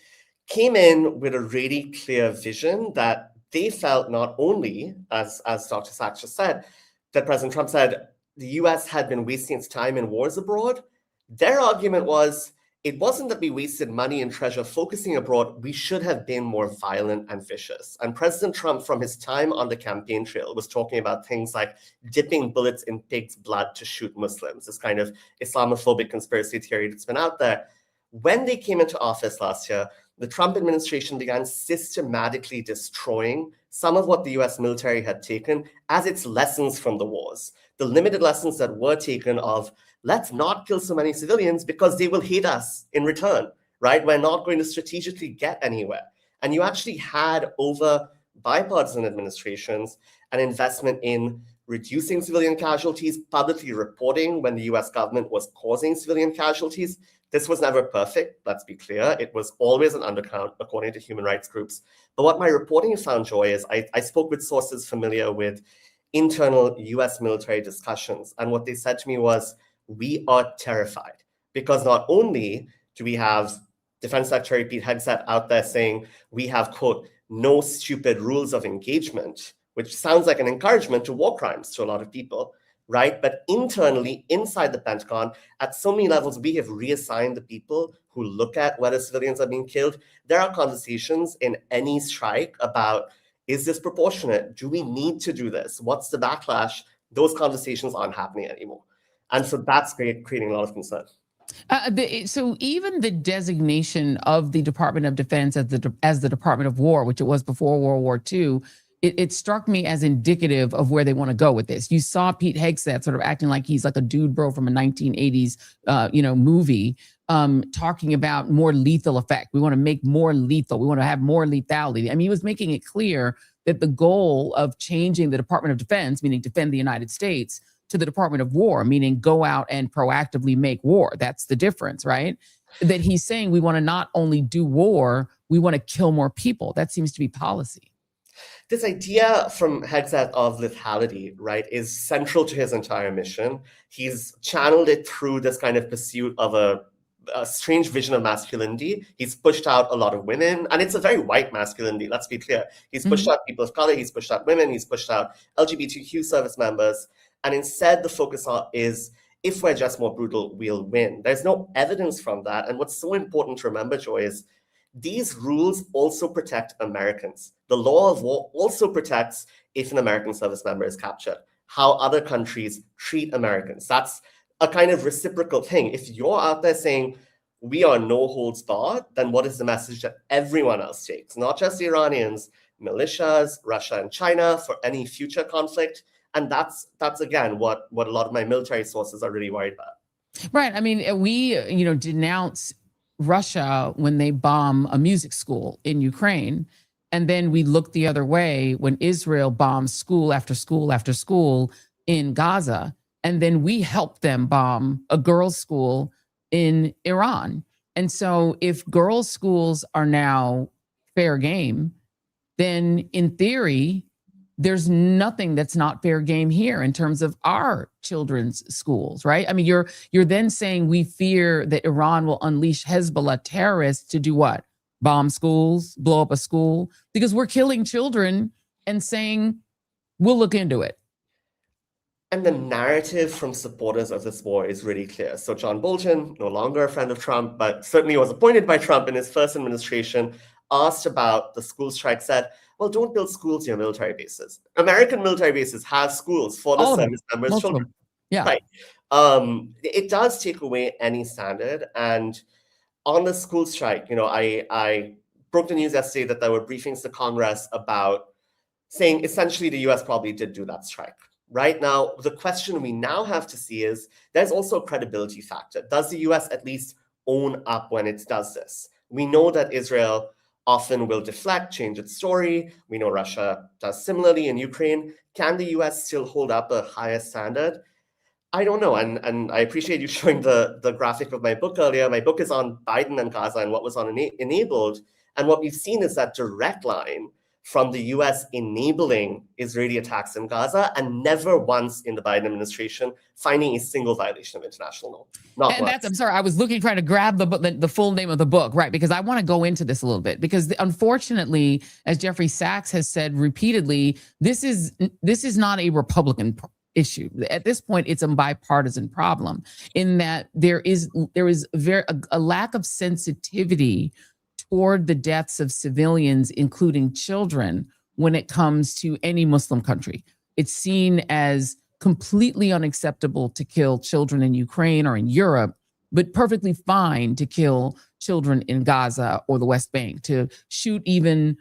came in with a really clear vision that they felt not only, as Dr. Sachs just said, that President Trump said the US had been wasting its time in wars abroad. Their argument was, it wasn't that we wasted money and treasure focusing abroad, we should have been more violent and vicious. And President Trump, from his time on the campaign trail, was talking about things like dipping bullets in pigs' blood to shoot Muslims, this kind of Islamophobic conspiracy theory that's been out there. When they came into office last year, the Trump administration began systematically destroying some of what the US military had taken as its lessons from the wars. The limited lessons that were taken of, let's not kill so many civilians because they will hate us in return, right? We're not going to strategically get anywhere. And you actually had, over bipartisan administrations, an investment in reducing civilian casualties, publicly reporting when the US government was causing civilian casualties. This was never perfect, let's be clear. It was always an undercount, according to human rights groups. But what my reporting found, Joy, is I spoke with sources familiar with internal US military discussions. And what they said to me was, we are terrified because not only do we have Defense Secretary Pete Hegseth out there saying we have, quote, no stupid rules of engagement, which sounds like an encouragement to war crimes to a lot of people, right? But internally, inside the Pentagon, at so many levels, we have reassigned the people who look at whether civilians are being killed. There are conversations in any strike about, is this proportionate? Do we need to do this? What's the backlash? Those conversations aren't happening anymore. And so that's creating a lot of concern. So even the designation of the Department of Defense as the Department of War, which it was before World War II, it struck me as indicative of where they want to go with this. You saw Pete Hegseth sort of acting like he's like a dude bro from a 1980s movie, talking about more lethal effect. We want to make more lethal. We want to have more lethality. I mean, he was making it clear that the goal of changing the Department of Defense, meaning defend the United States, to the Department of War, meaning go out and proactively make war. That's the difference, right? That he's saying we want to not only do war, we want to kill more people. That seems to be policy. This idea from Hegseth of lethality, right, is central to his entire mission. He's channeled it through this kind of pursuit of a strange vision of masculinity. He's pushed out a lot of women, and it's a very white masculinity, let's be clear. He's pushed out people of color, he's pushed out women, he's pushed out LGBTQ service members, and instead the focus is, if we're just more brutal, we'll win. There's no evidence from that, and what's so important to remember, Joy, is these rules also protect Americans. The law of war also protects if an American service member is captured, how other countries treat Americans. That's a kind of reciprocal thing. If you're out there saying, we are no holds barred, then what is the message that everyone else takes? Not just the Iranians, militias, Russia and China for any future conflict. And that's again, what a lot of my military sources are really worried about. Right. I mean, we, denounce Russia when they bomb a music school in Ukraine. And then we look the other way when Israel bombs school after school after school in Gaza. And then we help them bomb a girls' school in Iran. And so if girls' schools are now fair game, then in theory, there's nothing that's not fair game here in terms of our children's schools, right? I mean, you're then saying we fear that Iran will unleash Hezbollah terrorists to do what? Bomb schools, blow up a school, because we're killing children and saying, we'll look into it. And the narrative from supporters of this war is really clear. So John Bolton, no longer a friend of Trump, but certainly was appointed by Trump in his first administration, asked about the school strike, said, well, don't build schools near military bases. American military bases have schools for the service members' children. Yeah. Right. It does take away any standard. And on the school strike, I broke the news yesterday that there were briefings to Congress about saying essentially the US probably did do that strike. Right now, the question we now have to see is there's also a credibility factor. Does the US at least own up when it does this? We know that Israel often will deflect, change its story. We know Russia does similarly in Ukraine. Can the US still hold up a higher standard? I don't know. And I appreciate you showing the graphic of my book earlier. My book is on Biden and Gaza and what was on enabled. And what we've seen is that direct line from the US enabling Israeli attacks in Gaza and never once in the Biden administration finding a single violation of international law. Not And once. that's, I'm sorry, I was looking, trying to grab the full name of the book, right? Because I want to go into this a little bit, because unfortunately, as Jeffrey Sachs has said repeatedly, this is not a Republican issue. At this point, it's a bipartisan problem, in that there is a lack of sensitivity toward the deaths of civilians, including children, when it comes to any Muslim country. It's seen as completely unacceptable to kill children in Ukraine or in Europe, but perfectly fine to kill children in Gaza or the West Bank, to shoot even,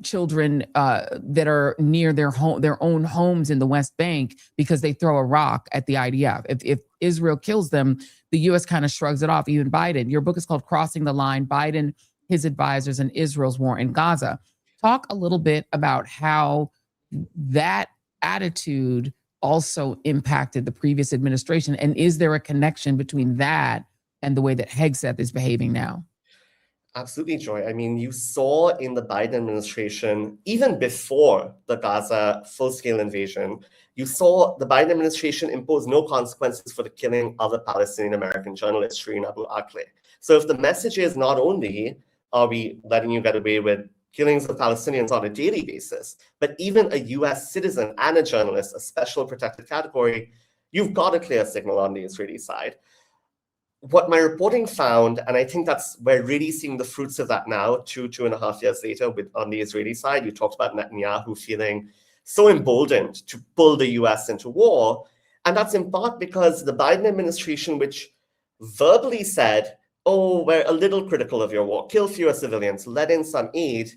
children that are near their own homes in the West Bank because they throw a rock at the IDF. If Israel kills them, the US kind of shrugs it off. Even Biden, your book is called Crossing the Line, Biden, His Advisors, and Israel's War in Gaza. Talk a little bit about how that attitude also impacted the previous administration. And is there a connection between that and the way that Hegseth is behaving now? Absolutely, Joy. I mean, you saw in the Biden administration, even before the Gaza full-scale invasion, you saw the Biden administration impose no consequences for the killing of a Palestinian American journalist, Shireen Abu Akleh. So if the message is not only are we letting you get away with killings of Palestinians on a daily basis, but even a US citizen and a journalist, a special protected category, you've got a clear signal on the Israeli side. What my reporting found, and I think that's, we're really seeing the fruits of that now, 2.5 years later on the Israeli side. You talked about Netanyahu feeling so emboldened to pull the US into war. And that's in part because the Biden administration, which verbally said, oh, we're a little critical of your war, kill fewer civilians, let in some aid,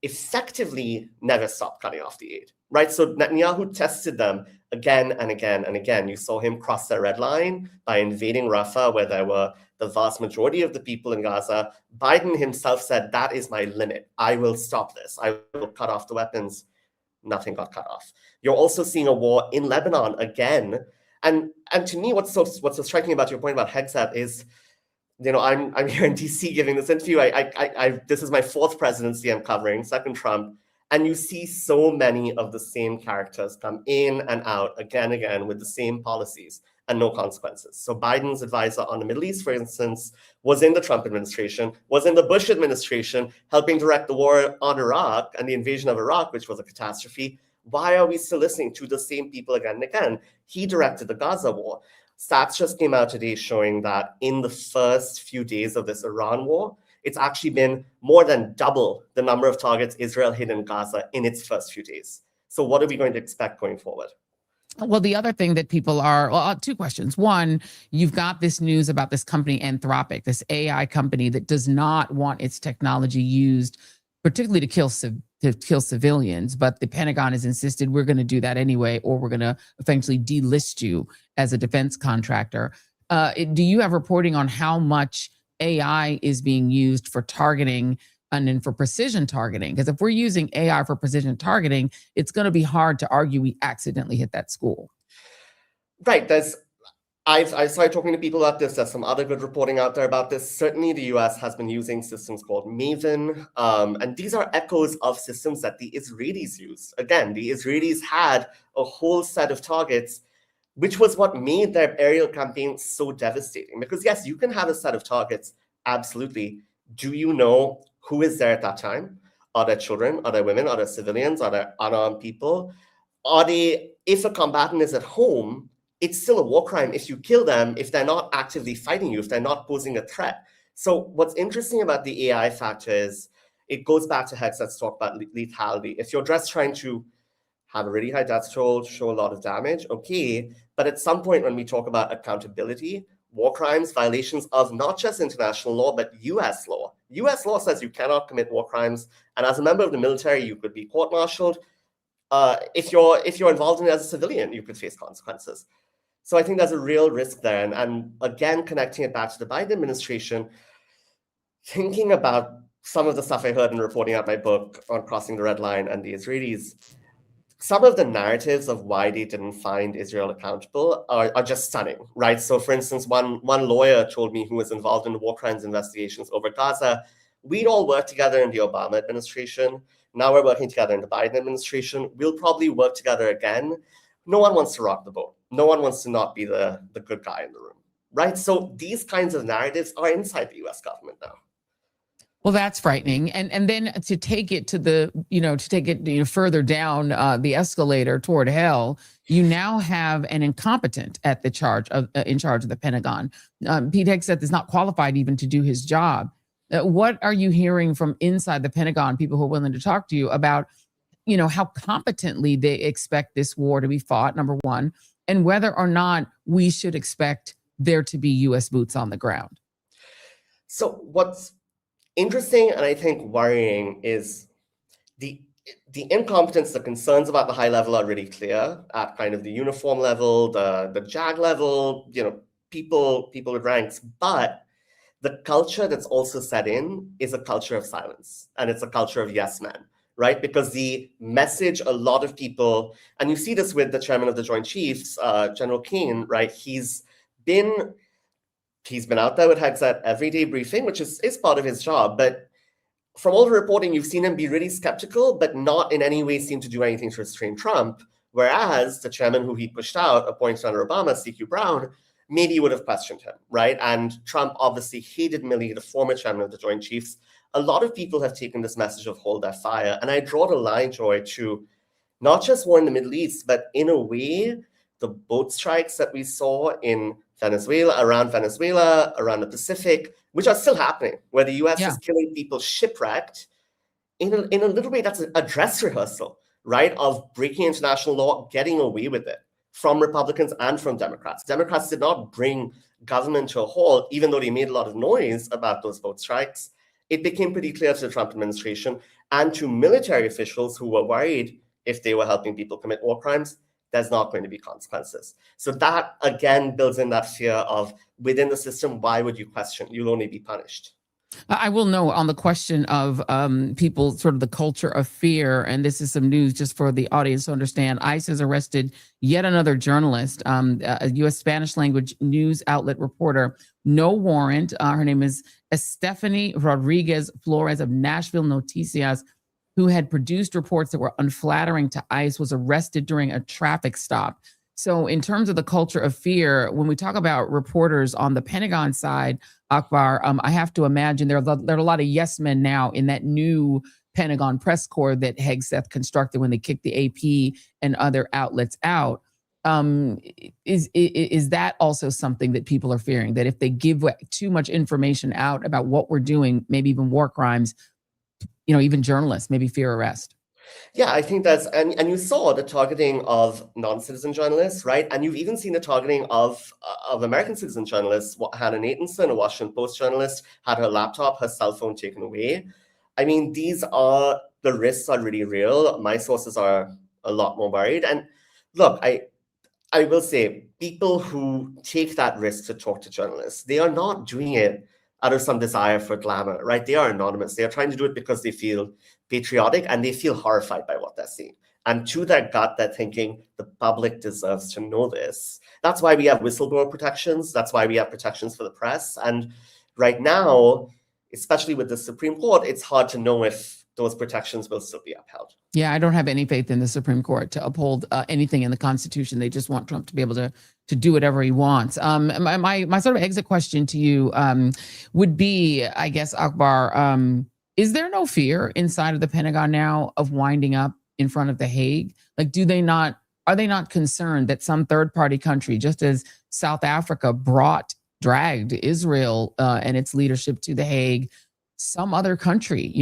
effectively never stopped cutting off the aid, right? So Netanyahu tested them again and again and again. You saw him cross the red line by invading Rafah, where there were the vast majority of the people in Gaza. Biden himself said, that is my limit. I will stop this. I will cut off the weapons. Nothing got cut off. You're also seeing a war in Lebanon again. And to me, what's so striking about your point about Hegseth is, I'm here in DC giving this interview. This is my 4th presidency I'm covering, second Trump. And you see so many of the same characters come in and out again and again with the same policies and no consequences. So Biden's advisor on the Middle East, for instance, was in the Trump administration, was in the Bush administration, helping direct the war on Iraq and the invasion of Iraq, which was a catastrophe. Why are we still listening to the same people again and again? He directed the Gaza war. Sachs just came out today showing that in the first few days of this Iran war, it's actually been more than double the number of targets Israel hit in Gaza in its first few days. So what are we going to expect going forward? Well, the other thing that people are, 2 questions. One, you've got this news about this company Anthropic, this AI company that does not want its technology used, particularly to kill civilians, but the Pentagon has insisted we're going to do that anyway, or we're going to eventually delist you as a defense contractor. Do you have reporting on how much AI is being used for targeting and then for precision targeting? Because if we're using AI for precision targeting, it's going to be hard to argue we accidentally hit that school. Right. I started talking to people about this. There's some other good reporting out there about this. Certainly the US has been using systems called Maven. And these are echoes of systems that the Israelis used. Again, the Israelis had a whole set of targets, which was what made their aerial campaign so devastating. Because yes, you can have a set of targets, absolutely. Do you know who is there at that time? Are there children? Are there women? Are there civilians? Are there unarmed people? If a combatant is at home, it's still a war crime if you kill them, if they're not actively fighting you, if they're not posing a threat. So what's interesting about the AI factor is it goes back to Hegseth's talk about lethality. If you're just trying to have a really high death toll, show a lot of damage, okay. But at some point when we talk about accountability, war crimes, violations of not just international law, but US law. US law says you cannot commit war crimes. And as a member of the military, you could be court-martialed. If you're involved in it as a civilian, you could face consequences. So I think there's a real risk there. And again, connecting it back to the Biden administration, thinking about some of the stuff I heard in reporting out my book on crossing the red line and the Israelis, some of the narratives of why they didn't find Israel accountable are just stunning, right? So for instance, one lawyer told me, who was involved in war crimes investigations over Gaza, we'd all worked together in the Obama administration. Now we're working together in the Biden administration. We'll probably work together again. No one wants to rock the boat. No one wants to not be the good guy in the room, right? So these kinds of narratives are inside the US government now. Well, that's frightening. And then to take it to the, further down the escalator toward hell, you now have an incompetent at the in charge of the Pentagon. Pete Hegseth is not qualified even to do his job. What are you hearing from inside the Pentagon, people who are willing to talk to you about, how competently they expect this war to be fought, number one, and whether or not we should expect there to be US boots on the ground? So what's interesting and I think worrying is the incompetence, the concerns about the high level are really clear at kind of the uniform level, the JAG level, people with ranks, but the culture that's also set in is a culture of silence, and it's a culture of yes men, right? Because the message a lot of people, and you see this with the chairman of the Joint Chiefs, General Kane, right? He's been out there with Hegseth every day briefing, which is part of his job. But from all the reporting, you've seen him be really skeptical, but not in any way seem to do anything to restrain Trump. Whereas the chairman who he pushed out, appointed under Obama, CQ Brown, maybe would have questioned him, right? And Trump obviously hated Milley, the former chairman of the Joint Chiefs. A lot of people have taken this message of hold their fire. And I draw the line, Joy, to not just war in the Middle East, but in a way, the boat strikes that we saw in Venezuela, around the Pacific, which are still happening, where the US is killing people shipwrecked. In a little way, that's a dress rehearsal, right, of breaking international law, getting away with it from Republicans and from Democrats. Democrats did not bring government to a halt, even though they made a lot of noise about those boat strikes. It became pretty clear to the Trump administration and to military officials who were worried if they were helping people commit war crimes, there's not going to be consequences. So that, again, builds in that fear of within the system, why would you question? You'll only be punished. I will know on the question of people, sort of the culture of fear, and this is some news just for the audience to understand. ICE has arrested yet another journalist, a U.S. Spanish language news outlet reporter, no warrant. Her name is Estefany Rodriguez Flores of Nashville Noticias, who had produced reports that were unflattering to ICE, was arrested during a traffic stop. So in terms of the culture of fear, when we talk about reporters on the Pentagon side, Akbar, I have to imagine there are a lot of yes men now in that new Pentagon press corps that Hegseth constructed when they kicked the AP and other outlets out. Is that also something that people are fearing, that if they give too much information out about what we're doing, maybe even war crimes, even journalists maybe fear arrest? Yeah, I think that's, and you saw the targeting of non-citizen journalists, right? And you've even seen the targeting of American citizen journalists. Hannah Nathanson, a Washington Post journalist, had her laptop, her cell phone taken away. I mean, the risks are really real. My sources are a lot more worried. And look, I will say, people who take that risk to talk to journalists, they are not doing it out of some desire for glamour, right? They are anonymous. They are trying to do it because they feel patriotic and they feel horrified by what they're seeing. And to their gut, they're thinking the public deserves to know this. That's why we have whistleblower protections. That's why we have protections for the press. And right now, especially with the Supreme Court, it's hard to know if those protections will still be upheld. Yeah, I don't have any faith in the Supreme Court to uphold anything in the Constitution. They just want Trump to be able to do whatever he wants. My sort of exit question to you would be, I guess, Akbar, is there no fear inside of the Pentagon now of winding up in front of The Hague? Like, are they not concerned that some third-party country, just as South Africa dragged Israel and its leadership to The Hague, some other country,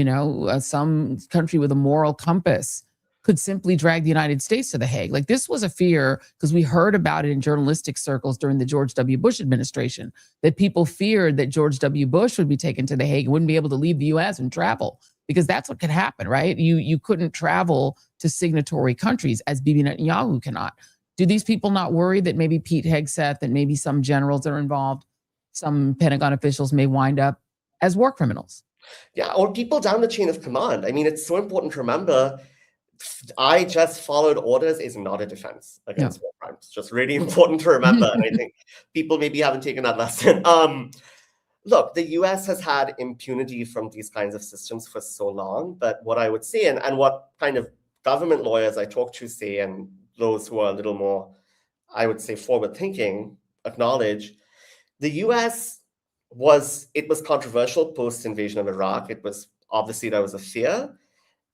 some country with a moral compass could simply drag the United States to The Hague? Like, this was a fear because we heard about it in journalistic circles during the George W. Bush administration, that people feared that George W. Bush would be taken to The Hague and wouldn't be able to leave the U.S. and travel, because that's what could happen, right? You couldn't travel to signatory countries, as Bibi Netanyahu cannot. Do these people not worry that maybe Pete Hegseth and maybe some generals that are involved, some Pentagon officials may wind up as war criminals? Yeah, or people down the chain of command. I mean, it's so important to remember, I just followed orders is not a defense against war crimes. It's just really important to remember. And I think people maybe haven't taken that lesson. Look, the US has had impunity from these kinds of systems for so long. But what I would say, and what kind of government lawyers I talk to say, and those who are a little more, I would say, forward thinking, acknowledge, the US was controversial post invasion of Iraq. It was obviously, there was a fear.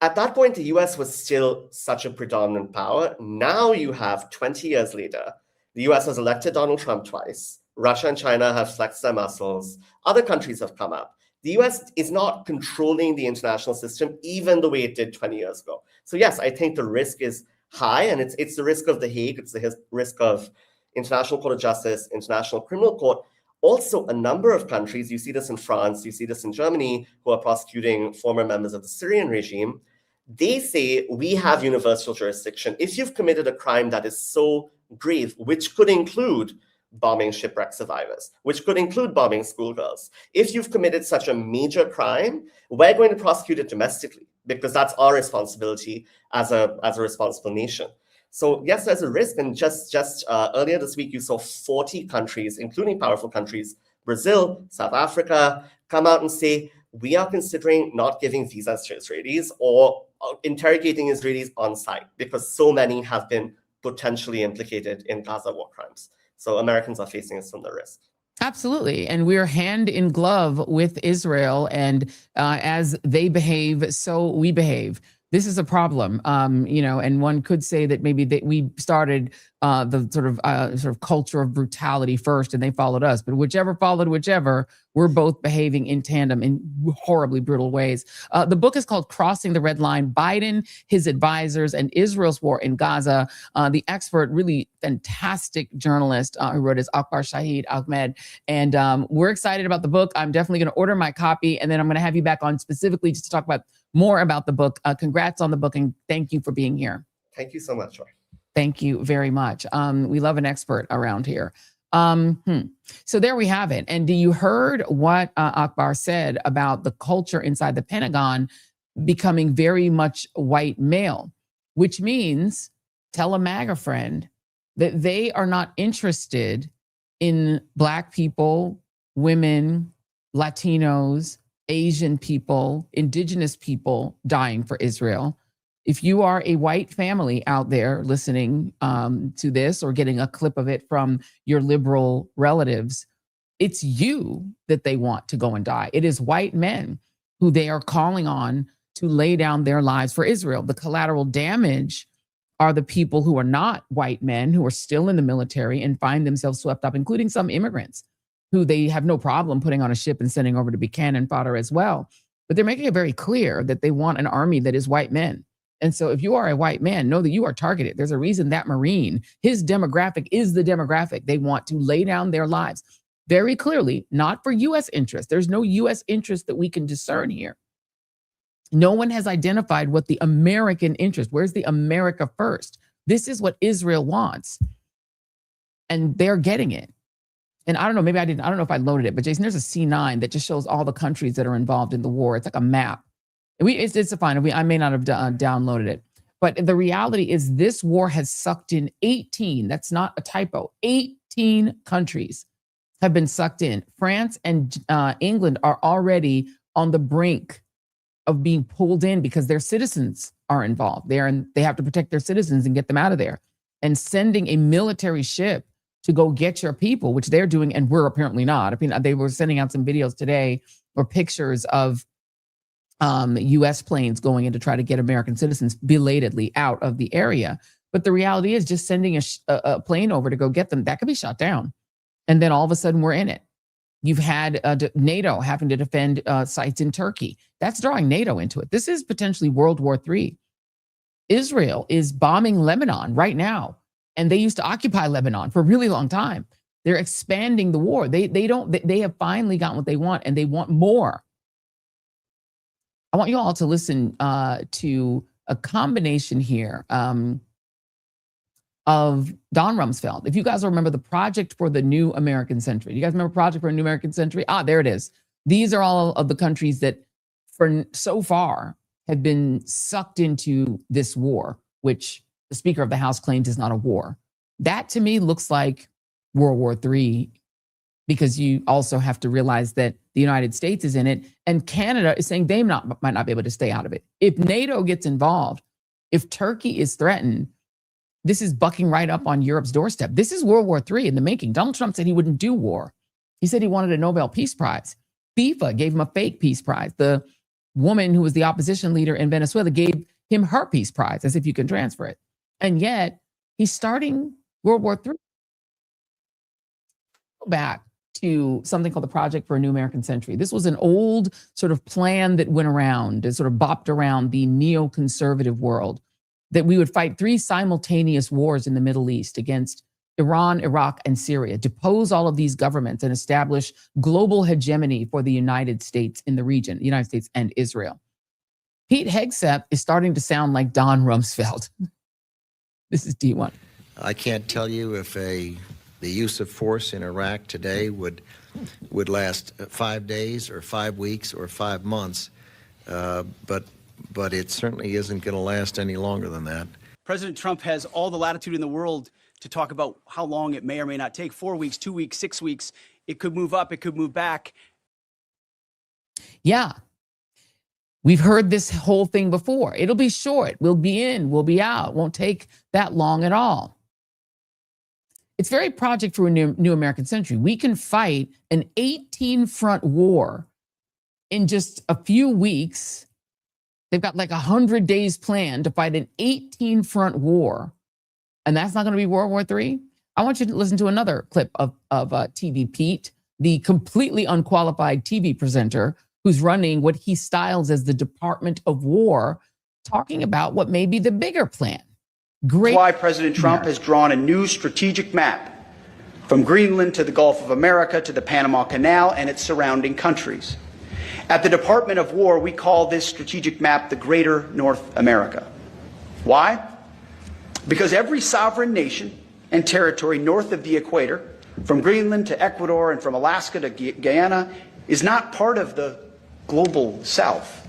At that point, the US was still such a predominant power. Now you have 20 years later, the US has elected Donald Trump twice. Russia and China have flexed their muscles. Other countries have come up. The US is not controlling the international system even the way it did 20 years ago. So yes, I think the risk is high, and it's the risk of The Hague, it's the risk of International Court of Justice, International Criminal Court. Also, a number of countries, you see this in France, you see this in Germany, who are prosecuting former members of the Syrian regime. They say, we have universal jurisdiction. If you've committed a crime that is so grave, which could include bombing shipwreck survivors, which could include bombing schoolgirls, if you've committed such a major crime, we're going to prosecute it domestically, because that's our responsibility as a responsible nation. So yes, there's a risk. And just earlier this week, you saw 40 countries, including powerful countries, Brazil, South Africa, come out and say, we are considering not giving visas to Israelis or interrogating Israelis on site, because so many have been potentially implicated in Gaza war crimes. So Americans are facing a similar risk. Absolutely. And we're hand in glove with Israel. And as they behave, so we behave. This is a problem, and one could say that maybe we started the sort of culture of brutality first, and they followed us. But whichever followed whichever, we're both behaving in tandem in horribly brutal ways. The book is called Crossing the Red Line: Biden, His Advisors, and Israel's War in Gaza. The expert, really fantastic journalist who wrote is Akbar Shahid Ahmed. And we're excited about the book. I'm definitely going to order my copy, and then I'm going to have you back on specifically just to talk about more about the book. Congrats on the book, and thank you for being here. Thank you so much, Joy. Thank you very much. We love an expert around here. So there we have it. And you heard what Akbar said about the culture inside the Pentagon becoming very much white male, which means, tell a MAGA friend that they are not interested in Black people, women, Latinos, Asian people, indigenous people dying for Israel. If you are a white family out there listening to this or getting a clip of it from your liberal relatives, it's you that they want to go and die. It is white men who they are calling on to lay down their lives for Israel. The collateral damage are the people who are not white men, who are still in the military and find themselves swept up, including some immigrants who they have no problem putting on a ship and sending over to be cannon fodder as well. But they're making it very clear that they want an army that is white men. And so if you are a white man, know that you are targeted. There's a reason that Marine, his demographic is the demographic. They want to lay down their lives very clearly, not for U.S. interest. There's no U.S. interest that we can discern here. No one has identified what the American interest, where's the America first? This is what Israel wants. And they're getting it. And I don't know, maybe I don't know if I loaded it, but Jason, there's a C9 that just shows all the countries that are involved in the war. It's like a map. It's fine. I may not have downloaded it. But the reality is this war has sucked in 18, that's not a typo, 18 countries have been sucked in. France and England are already on the brink of being pulled in because their citizens are involved. They have to protect their citizens and get them out of there. And sending a military ship to go get your people, which they're doing, and we're apparently not. I mean, they were sending out some videos today or pictures of U.S. planes going in to try to get American citizens belatedly out of the area. But the reality is just sending a plane over to go get them, that could be shot down. And then all of a sudden we're in it. You've had NATO having to defend sites in Turkey. That's drawing NATO into it. This is potentially World War III. Israel is bombing Lebanon right now. And they used to occupy Lebanon for a really long time. They're expanding the war. They have finally gotten what they want, and they want more. I want you all to listen to a combination here of Don Rumsfeld. If you guys remember the Project for the New American Century. You guys remember Project for a New American Century? There it is. These are all of the countries that for so far have been sucked into this war, which the Speaker of the House claims is not a war. That to me looks like World War III, because you also have to realize that the United States is in it and Canada is saying they might not be able to stay out of it. If NATO gets involved, if Turkey is threatened, this is bucking right up on Europe's doorstep. This is World War III in the making. Donald Trump said he wouldn't do war. He said he wanted a Nobel Peace Prize. FIFA gave him a fake peace prize. The woman who was the opposition leader in Venezuela gave him her peace prize, as if you can transfer it. And yet he's starting World War III. Go back to something called the Project for a New American Century. This was an old sort of plan that went around and sort of bopped around the neoconservative world, that we would fight 3 simultaneous wars in the Middle East against Iran, Iraq, and Syria, depose all of these governments and establish global hegemony for the United States in the region, the United States and Israel. Pete Hegseth is starting to sound like Don Rumsfeld. This is D1. I can't tell you if the use of force in Iraq today would last 5 days or 5 weeks or 5 months, but it certainly isn't going to last any longer than that. President Trump has all the latitude in the world to talk about how long it may or may not take. 4 weeks, 2 weeks, 6 weeks. It could move up, it could move back. Yeah. We've heard this whole thing before. It'll be short. We'll be in, we'll be out. Won't take that long at all. It's very Project for a New American Century. We can fight an 18-front war in just a few weeks. They've got like 100 days planned to fight an 18-front war. And that's not going to be World War III. I want you to listen to another clip of TV Pete, the completely unqualified TV presenter who's running what he styles as the Department of War, talking about what may be the bigger plan. That's why President Trump has drawn a new strategic map from Greenland to the Gulf of America to the Panama Canal and its surrounding countries. At the Department of War, we call this strategic map the Greater North America. Why? Because every sovereign nation and territory north of the equator, from Greenland to Ecuador and from Alaska to Guyana, is not part of the global South.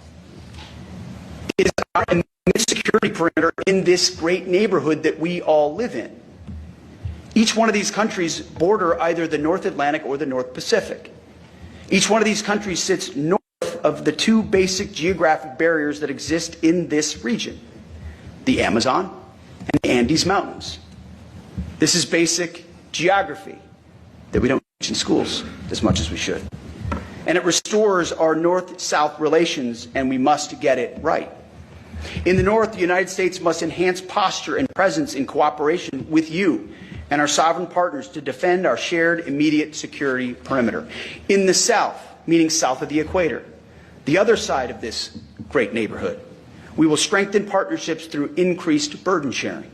It is our immediate security perimeter in this great neighborhood that we all live in. Each one of these countries border either the North Atlantic or the North Pacific. Each one of these countries sits north of the 2 basic geographic barriers that exist in this region, the Amazon and the Andes Mountains. This is basic geography that we don't teach in schools as much as we should. And it restores our North-South relations, and we must get it right. In the North, the United States must enhance posture and presence in cooperation with you and our sovereign partners to defend our shared immediate security perimeter. In the South, meaning south of the equator, the other side of this great neighborhood, we will strengthen partnerships through increased burden sharing.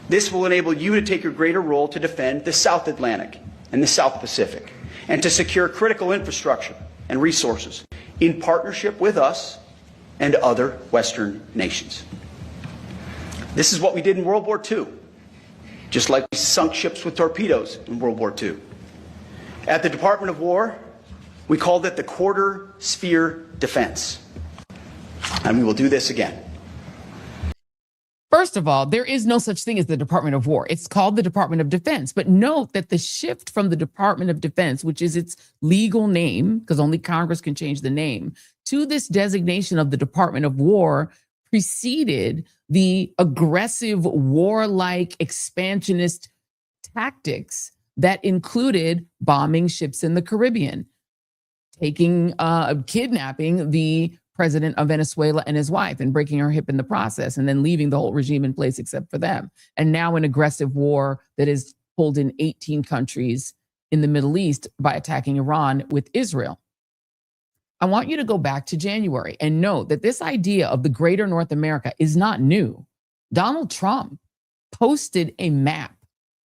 This will enable you to take a greater role to defend the South Atlantic and the South Pacific, and to secure critical infrastructure and resources in partnership with us and other Western nations. This is what we did in World War II, just like we sunk ships with torpedoes in World War II. At the Department of War, we called it the quarter sphere defense. And we will do this again. First of all, there is no such thing as the Department of War. It's called the Department of Defense. But note that the shift from the Department of Defense, which is its legal name, because only Congress can change the name, to this designation of the Department of War preceded the aggressive, warlike, expansionist tactics that included bombing ships in the Caribbean, kidnapping the president of Venezuela and his wife and breaking her hip in the process, and then leaving the whole regime in place except for them. And now an aggressive war that is pulled in 18 countries in the Middle East by attacking Iran with Israel. I want you to go back to January and note that this idea of the Greater North America is not new. Donald Trump posted a map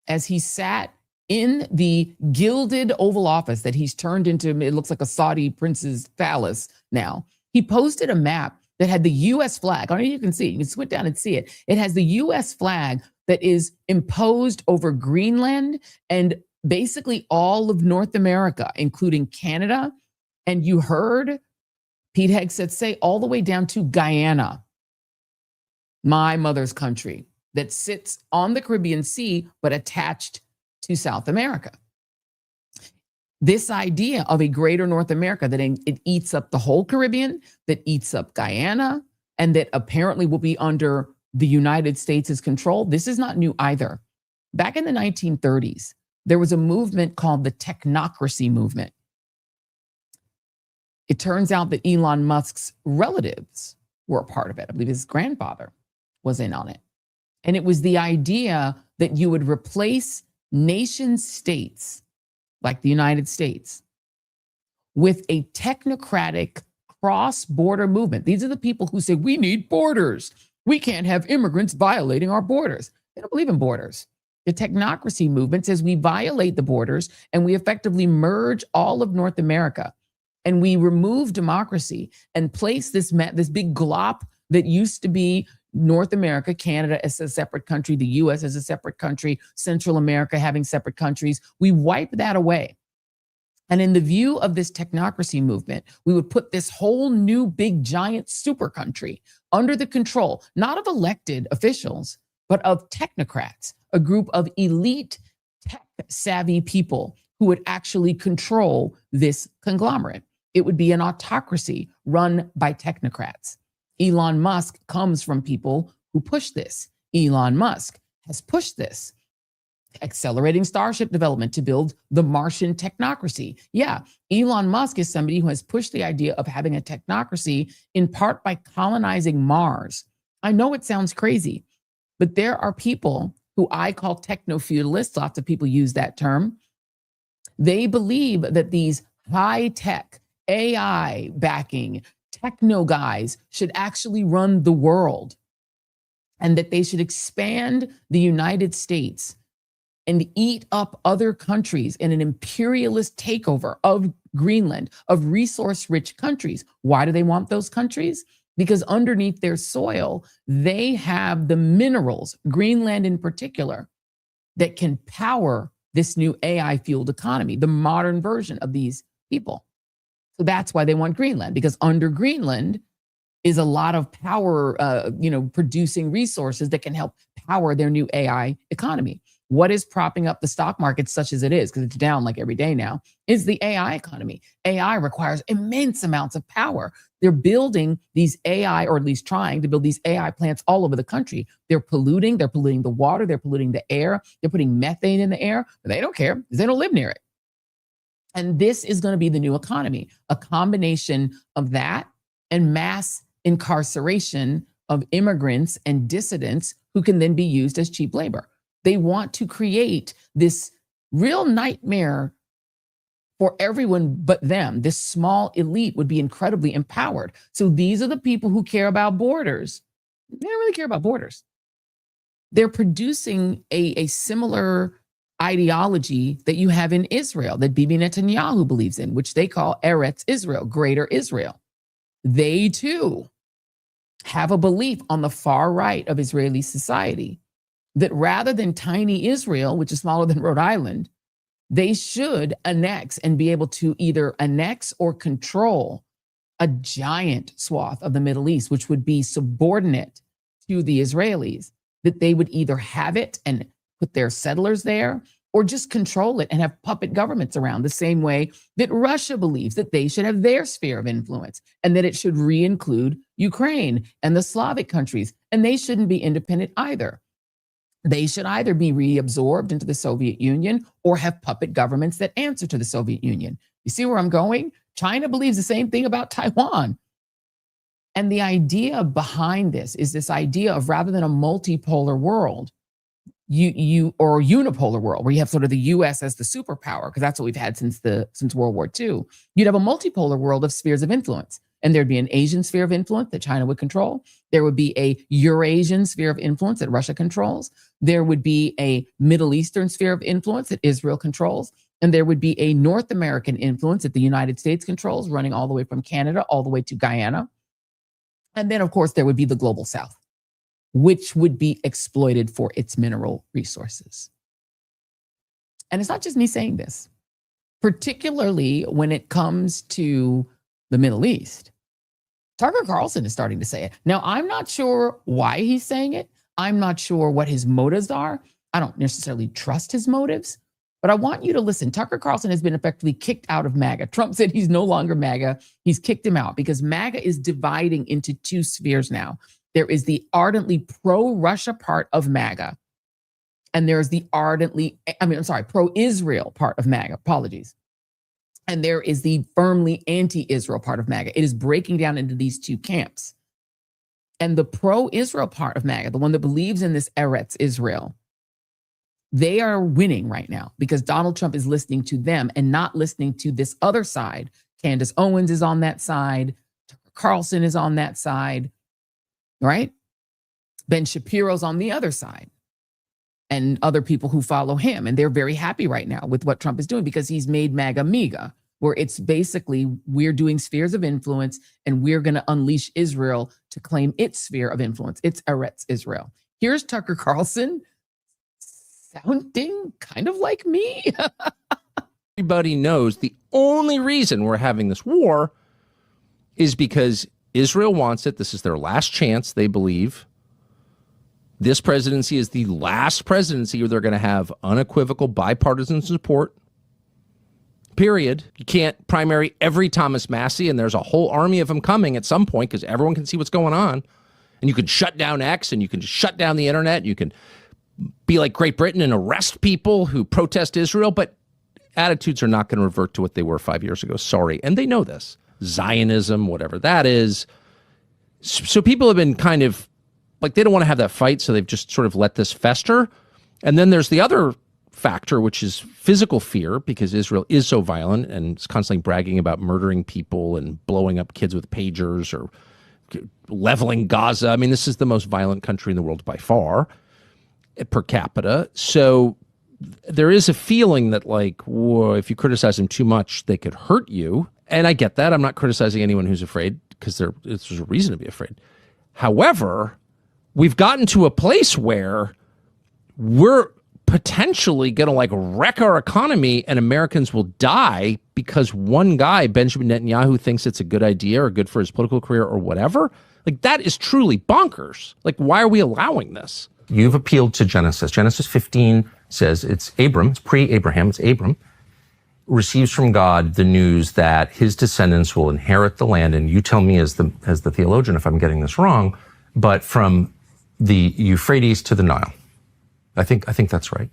as he sat in the gilded Oval Office that he's turned into, it looks like a Saudi prince's palace now. He posted a map that had the U.S. flag. I don't know if you can see it. You can squint down and see it. It has the U.S. flag that is imposed over Greenland and basically all of North America, including Canada. And you heard Pete Hegseth say all the way down to Guyana, my mother's country, that sits on the Caribbean Sea, but attached to South America. This idea of a greater North America that it eats up the whole Caribbean, that eats up Guyana, and that apparently will be under the United States' control, this is not new either. Back in the 1930s, there was a movement called the technocracy movement. It turns out that Elon Musk's relatives were a part of it. I believe his grandfather was in on it. And it was the idea that you would replace nation states like the United States with a technocratic cross-border movement. These are the people who say, we need borders. We can't have immigrants violating our borders. They don't believe in borders. The technocracy movement says we violate the borders and we effectively merge all of North America. And we remove democracy and place this big glop that used to be North America, Canada as a separate country, the US as a separate country, Central America having separate countries. We wipe that away. And in the view of this technocracy movement, we would put this whole new big giant super country under the control, not of elected officials, but of technocrats, a group of elite tech savvy people who would actually control this conglomerate. It would be an autocracy run by technocrats. Elon Musk comes from people who push this. Elon Musk has pushed this, accelerating Starship development to build the Martian technocracy. Yeah, Elon Musk is somebody who has pushed the idea of having a technocracy in part by colonizing Mars. I know it sounds crazy, but there are people who I call techno-feudalists. Lots of people use that term. They believe that these high-tech AI backing techno guys should actually run the world and that they should expand the United States and eat up other countries in an imperialist takeover of Greenland, of resource-rich countries. Why do they want those countries? Because underneath their soil, they have the minerals, Greenland in particular, that can power this new AI-fueled economy, the modern version of these people. So that's why they want Greenland, because under Greenland is a lot of power, producing resources that can help power their new AI economy. What is propping up the stock market such as it is, because it's down like every day now, is the AI economy. AI requires immense amounts of power. They're building these AI, or at least trying to build these AI plants all over the country. They're polluting the water, they're polluting the air, they're putting methane in the air, but they don't care because they don't live near it. And this is going to be the new economy, a combination of that and mass incarceration of immigrants and dissidents who can then be used as cheap labor. They want to create this real nightmare for everyone but them. This small elite would be incredibly empowered. So these are the people who care about borders. They don't really care about borders. They're producing a similar ideology that you have in Israel, that Bibi Netanyahu believes in, which they call Eretz Israel, Greater Israel. They too have a belief on the far right of Israeli society that rather than tiny Israel, which is smaller than Rhode Island, they should annex and be able to either annex or control a giant swath of the Middle East, which would be subordinate to the Israelis, that they would either have it and put their settlers there, or just control it and have puppet governments around, the same way that Russia believes that they should have their sphere of influence and that it should re-include Ukraine and the Slavic countries, and they shouldn't be independent either. They should either be reabsorbed into the Soviet Union or have puppet governments that answer to the Soviet Union. You see where I'm going? China believes the same thing about Taiwan. And the idea behind this is this idea of, rather than a multipolar world, or a unipolar world where you have sort of the US as the superpower, because that's what we've had since World War II, you'd have a multipolar world of spheres of influence. And there'd be an Asian sphere of influence that China would control. There would be a Eurasian sphere of influence that Russia controls. There would be a Middle Eastern sphere of influence that Israel controls. And there would be a North American influence that the United States controls, running all the way from Canada all the way to Guyana. And then, of course, there would be the global South, which would be exploited for its mineral resources. And it's not just me saying this, particularly when it comes to the Middle East. Tucker Carlson is starting to say it. Now, I'm not sure why he's saying it. I'm not sure what his motives are. I don't necessarily trust his motives, but I want you to listen. Tucker Carlson has been effectively kicked out of MAGA. Trump said he's no longer MAGA. He's kicked him out because MAGA is dividing into two spheres now. There is the ardently pro-Russia part of MAGA, and there's the pro-Israel part of MAGA. Apologies. And there is the firmly anti-Israel part of MAGA. It is breaking down into these two camps. And the pro-Israel part of MAGA, the one that believes in this Eretz Israel, they are winning right now because Donald Trump is listening to them and not listening to this other side. Candace Owens is on that side. Tucker Carlson is on that side, right? Ben Shapiro's on the other side, and other people who follow him. And they're very happy right now with what Trump is doing because he's made MAGA MEGA, where it's basically we're doing spheres of influence and we're going to unleash Israel to claim its sphere of influence. It's Eretz Israel. Here's Tucker Carlson sounding kind of like me. Everybody knows the only reason we're having this war is because Israel wants it. This is their last chance, they believe. This presidency is the last presidency where they're going to have unequivocal bipartisan support. Period. You can't primary every Thomas Massie, and there's a whole army of them coming at some point because everyone can see what's going on. And you can shut down X, and you can shut down the internet. You can be like Great Britain and arrest people who protest Israel, but attitudes are not going to revert to what they were 5 years ago. Sorry. And they know this. Zionism, whatever that is. So people have been kind of like, they don't want to have that fight, so they've just sort of let this fester. And then there's the other factor, which is physical fear, because Israel is so violent and is constantly bragging about murdering people and blowing up kids with pagers or leveling Gaza. I mean, this is the most violent country in the world by far, per capita. So there is a feeling that, like, whoa, if you criticize them too much, they could hurt you. And I get that. I'm not criticizing anyone who's afraid, because there's a reason to be afraid. However, we've gotten to a place where we're potentially going to like wreck our economy and Americans will die because one guy, Benjamin Netanyahu, thinks it's a good idea or good for his political career or whatever. Like, that is truly bonkers. Like, why are we allowing this? You've appealed to Genesis. Genesis 15 says it's Abram, it's pre-Abraham, it's Abram, receives from God the news that his descendants will inherit the land. And you tell me as the theologian if I'm getting this wrong, but from the Euphrates to the Nile. I think that's right.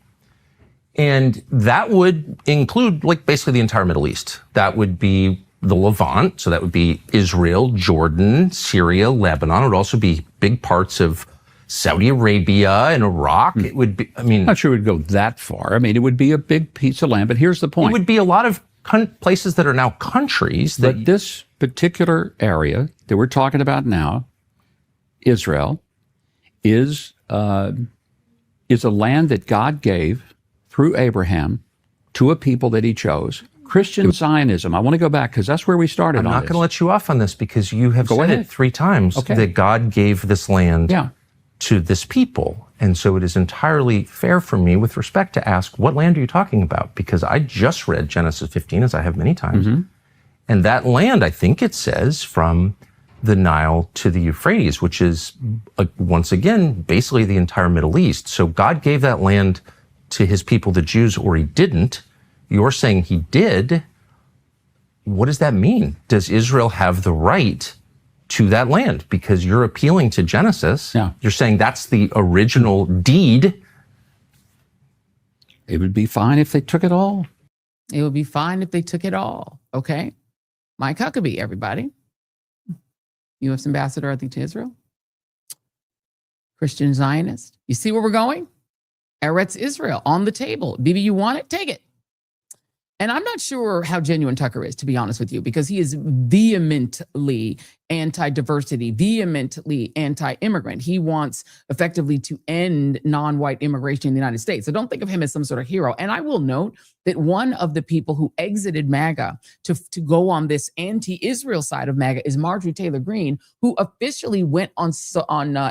And that would include, like, basically the entire Middle East. That would be the Levant. So that would be Israel, Jordan, Syria, Lebanon. It would also be big parts of Saudi Arabia and Iraq. It would be, I mean, I'm not sure it would go that far. I mean, it would be a big piece of land, but here's the point. It would be a lot of places that are now countries. But this particular area that we're talking about now, Israel, is a land that God gave through Abraham to a people that he chose. Christian Zionism. I want to go back because that's where we started. I'm not going to let you off on this because you have said it 3 times that God gave this land to this people. And so it is entirely fair for me, with respect, to ask, what land are you talking about? Because I just read Genesis 15, as I have many times. And that land, I think it says, from the Nile to the Euphrates, which is, once again, basically the entire Middle East. So God gave that land to his people, the Jews, or he didn't. You're saying he did. What does that mean? Does Israel have the right to that land? Because you're appealing to Genesis. You're saying that's the original deed. It would be fine if they took it all. It would be fine if they took it all. Okay. Mike Huckabee, everybody. U.S. ambassador, I think, to Israel. Christian Zionist. You see where we're going? Eretz Israel on the table. Bibi, you want it? Take it. And I'm not sure how genuine Tucker is, to be honest with you, because he is vehemently anti-diversity, vehemently anti-immigrant. He wants effectively to end non-white immigration in the United States. So don't think of him as some sort of hero. And I will note that one of the people who exited MAGA to go on this anti-Israel side of MAGA is Marjorie Taylor Greene, who officially went on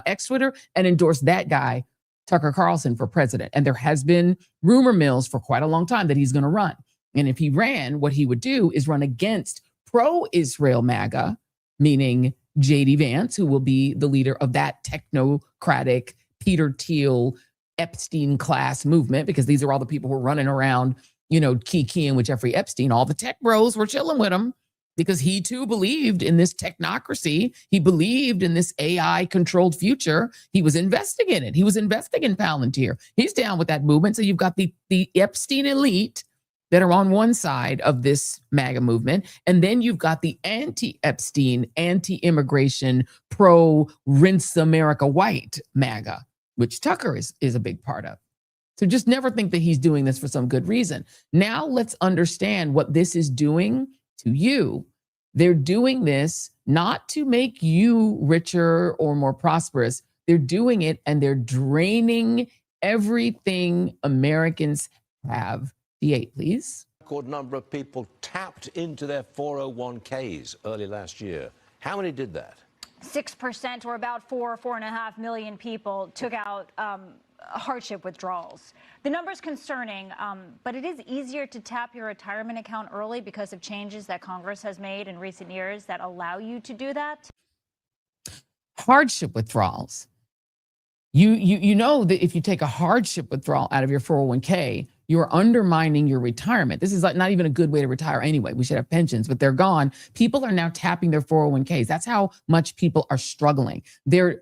X Twitter and endorsed that guy, Tucker Carlson, for president. And there has been rumor mills for quite a long time that he's going to run. And if he ran, what he would do is run against pro-Israel MAGA, meaning J.D. Vance, who will be the leader of that technocratic Peter Thiel Epstein class movement, because these are all the people who are running around, kikiing with Jeffrey Epstein. All the tech bros were chilling with him because he too believed in this technocracy. He believed in this AI controlled future. He was investing in it. He was investing in Palantir. He's down with that movement. So you've got the Epstein elite that are on one side of this MAGA movement. And then you've got the anti-Epstein, anti-immigration, pro-rinse America white MAGA, which Tucker is a big part of. So just never think that he's doing this for some good reason. Now let's understand what this is doing to you. They're doing this not to make you richer or more prosperous. They're doing it and they're draining everything Americans have. D8, please. A record number of people tapped into their 401ks early last year. How many did that? 6%, or about 4.5 million people, took out hardship withdrawals. The number's concerning, but it is easier to tap your retirement account early because of changes that Congress has made in recent years that allow you to do that. Hardship withdrawals. You know that if you take a hardship withdrawal out of your 401k, you're undermining your retirement. This is like not even a good way to retire anyway. We should have pensions, but they're gone. People are now tapping their 401ks. That's how much people are struggling. They're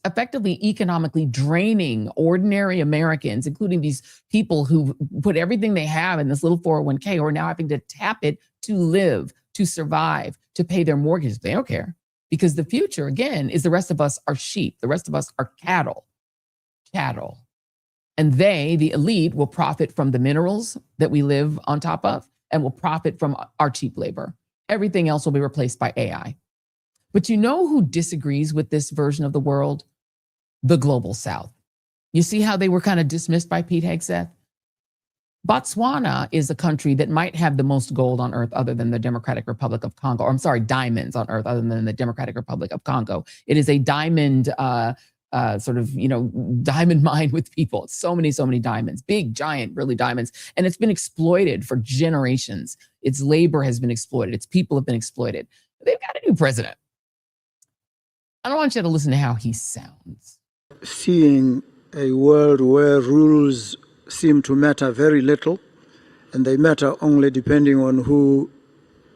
effectively economically draining ordinary Americans, including these people who put everything they have in this little 401k, who are now having to tap it to live, to survive, to pay their mortgages. They don't care, because the future, again, is the rest of us are sheep. The rest of us are cattle. And they, the elite, will profit from the minerals that we live on top of and will profit from our cheap labor. Everything else will be replaced by AI. But you know who disagrees with this version of the world? The global South. You see how they were kind of dismissed by Pete Hegseth? Botswana is a country that might have the most gold on earth other than the Democratic Republic of Congo. Or I'm sorry, diamonds on earth other than the Democratic Republic of Congo. It is a diamond diamond mine with people. It's so many diamonds, big, giant, really diamonds. And it's been exploited for generations. Its labor has been exploited. Its people have been exploited. They've got a new president. I don't want you to listen to how he sounds. Seeing a world where rules seem to matter very little, and they matter only depending on who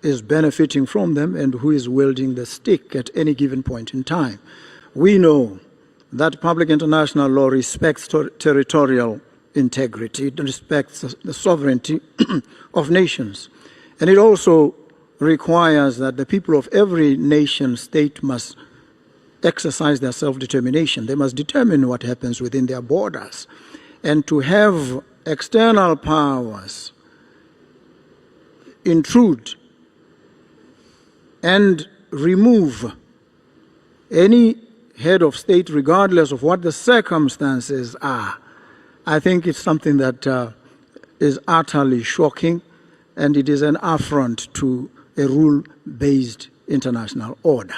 is benefiting from them and who is wielding the stick at any given point in time. We know that public international law respects territorial integrity, it respects the sovereignty of nations. And it also requires that the people of every nation state must exercise their self-determination. They must determine what happens within their borders. And to have external powers intrude and remove any head of state, regardless of what the circumstances are, I think it's something that is utterly shocking, and it is an affront to a rule-based international order.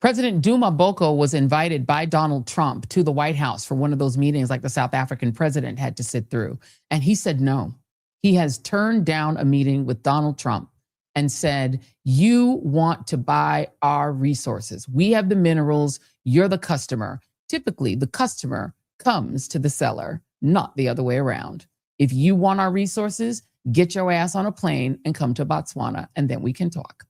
President Duma Boko was invited by Donald Trump to the White House for one of those meetings like the South African president had to sit through. And he said no. He has turned down a meeting with Donald Trump and said, you want to buy our resources. We have the minerals, you're the customer. Typically, the customer comes to the seller, not the other way around. If you want our resources, get your ass on a plane and come to Botswana, and then we can talk.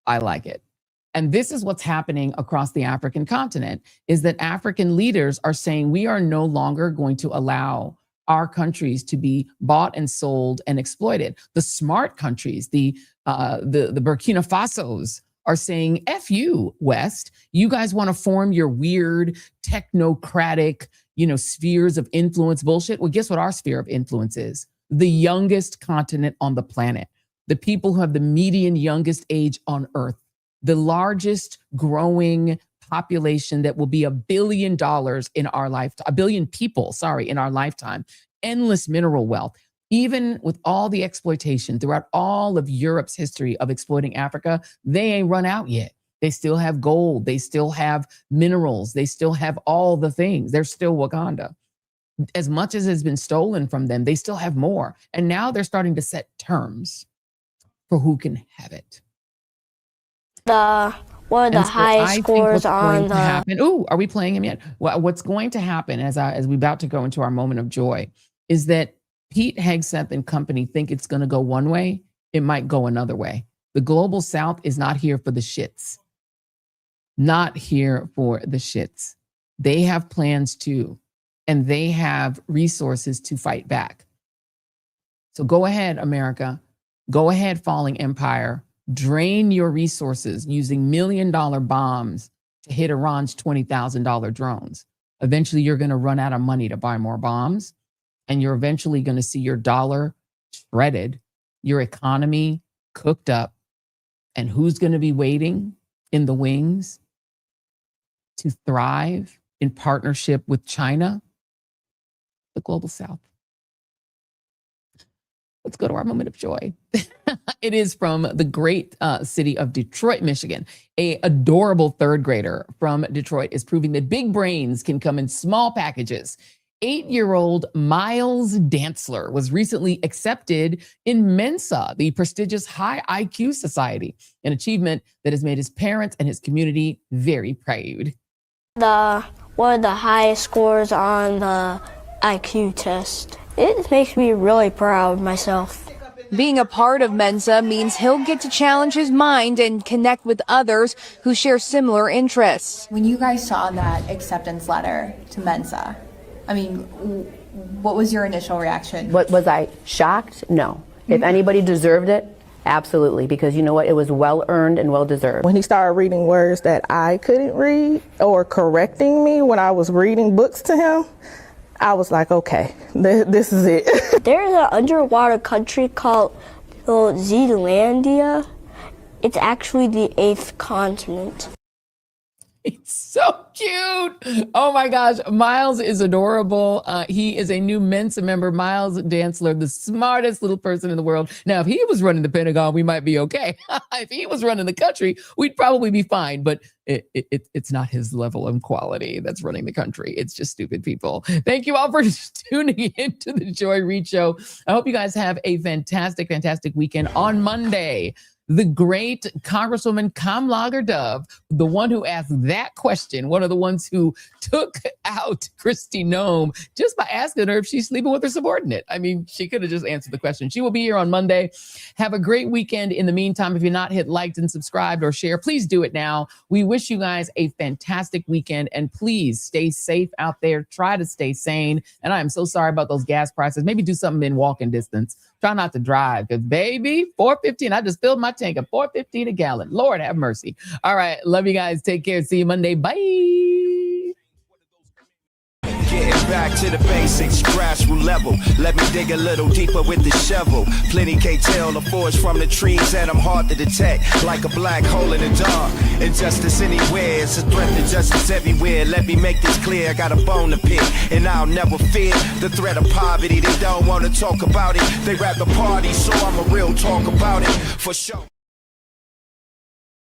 I like it. And this is what's happening across the African continent, is that African leaders are saying we are no longer going to allow our countries to be bought and sold and exploited. The smart countries, the Burkina Fasos, are saying, F you, West. You guys want to form your weird technocratic, spheres of influence bullshit? Well, guess what our sphere of influence is? The youngest continent on the planet. The people who have the median youngest age on Earth. The largest growing population that will be $1 billion in our lifetime, 1 billion people, in our lifetime. Endless mineral wealth. Even with all the exploitation throughout all of Europe's history of exploiting Africa, they ain't run out yet. They still have gold. They still have minerals. They still have all the things. They're still Wakanda. As much as has been stolen from them, they still have more. And now they're starting to set terms for who can have it. The What are the highest scores on the... happen? Ooh, are we playing him yet? Well, what's going to happen as we're about to go into our moment of joy is that Pete Hegseth and company think it's going to go one way. It might go another way. The global South is not here for the shits. Not here for the shits. They have plans too, and they have resources to fight back. So go ahead, America. Go ahead, falling empire. Drain your resources using $1 million bombs to hit Iran's $20,000 drones. Eventually, you're going to run out of money to buy more bombs, and you're eventually going to see your dollar shredded, your economy cooked up, and who's going to be waiting in the wings to thrive in partnership with China? The global South. Let's go to our moment of joy. It is from the great city of Detroit, Michigan. An adorable third grader from Detroit is proving that big brains can come in small packages. 8-year-old Miles Dantzler was recently accepted in Mensa, the prestigious high IQ society, an achievement that has made his parents and his community very proud. What are the highest scores on the IQ test? It makes me really proud myself. Being a part of Mensa means he'll get to challenge his mind and connect with others who share similar interests. When you guys saw that acceptance letter to Mensa, I mean, what was your initial reaction? What was I shocked? No. If anybody deserved it, absolutely, because you know what? It was well earned and well deserved. When he started reading words that I couldn't read or correcting me when I was reading books to him, I was like, okay, this is it. There's an underwater country called Zealandia. It's actually the 8th continent. It's so cute. Oh my gosh. Miles is adorable. He is a new Mensa member, Miles Dantzler, the smartest little person in the world. Now, if he was running the Pentagon, we might be okay. If he was running the country, we'd probably be fine. But it's not his level of quality that's running the country. It's just stupid people. Thank you all for tuning into the Joy Reid Show. I hope you guys have a fantastic, fantastic weekend. On Monday, the great Congresswoman Kamala Dove, the one who asked that question, one of the ones who took out Kristi Noem just by asking her if she's sleeping with her subordinate. I mean, she could have just answered the question. She will be here on Monday. Have a great weekend. In the meantime, if you're not hit liked and subscribed or share, please do it now. We wish you guys a fantastic weekend, and please stay safe out there. Try to stay sane. And I am so sorry about those gas prices. Maybe do something in walking distance. Try not to drive, because baby, $4.15. I just filled my tank at $4.15 a gallon. Lord have mercy. All right. Love you guys. Take care. See you Monday. Bye. Getting back to the basics, grassroots level. Let me dig a little deeper with the shovel. Plenty can't tell the forest from the trees, and I'm hard to detect, like a black hole in the dark. Injustice anywhere, it's a threat to justice everywhere. Let me make this clear, I got a bone to pick, and I'll never fear the threat of poverty. They don't want to talk about it, they rather party, so I'm a real talk about it, for sure.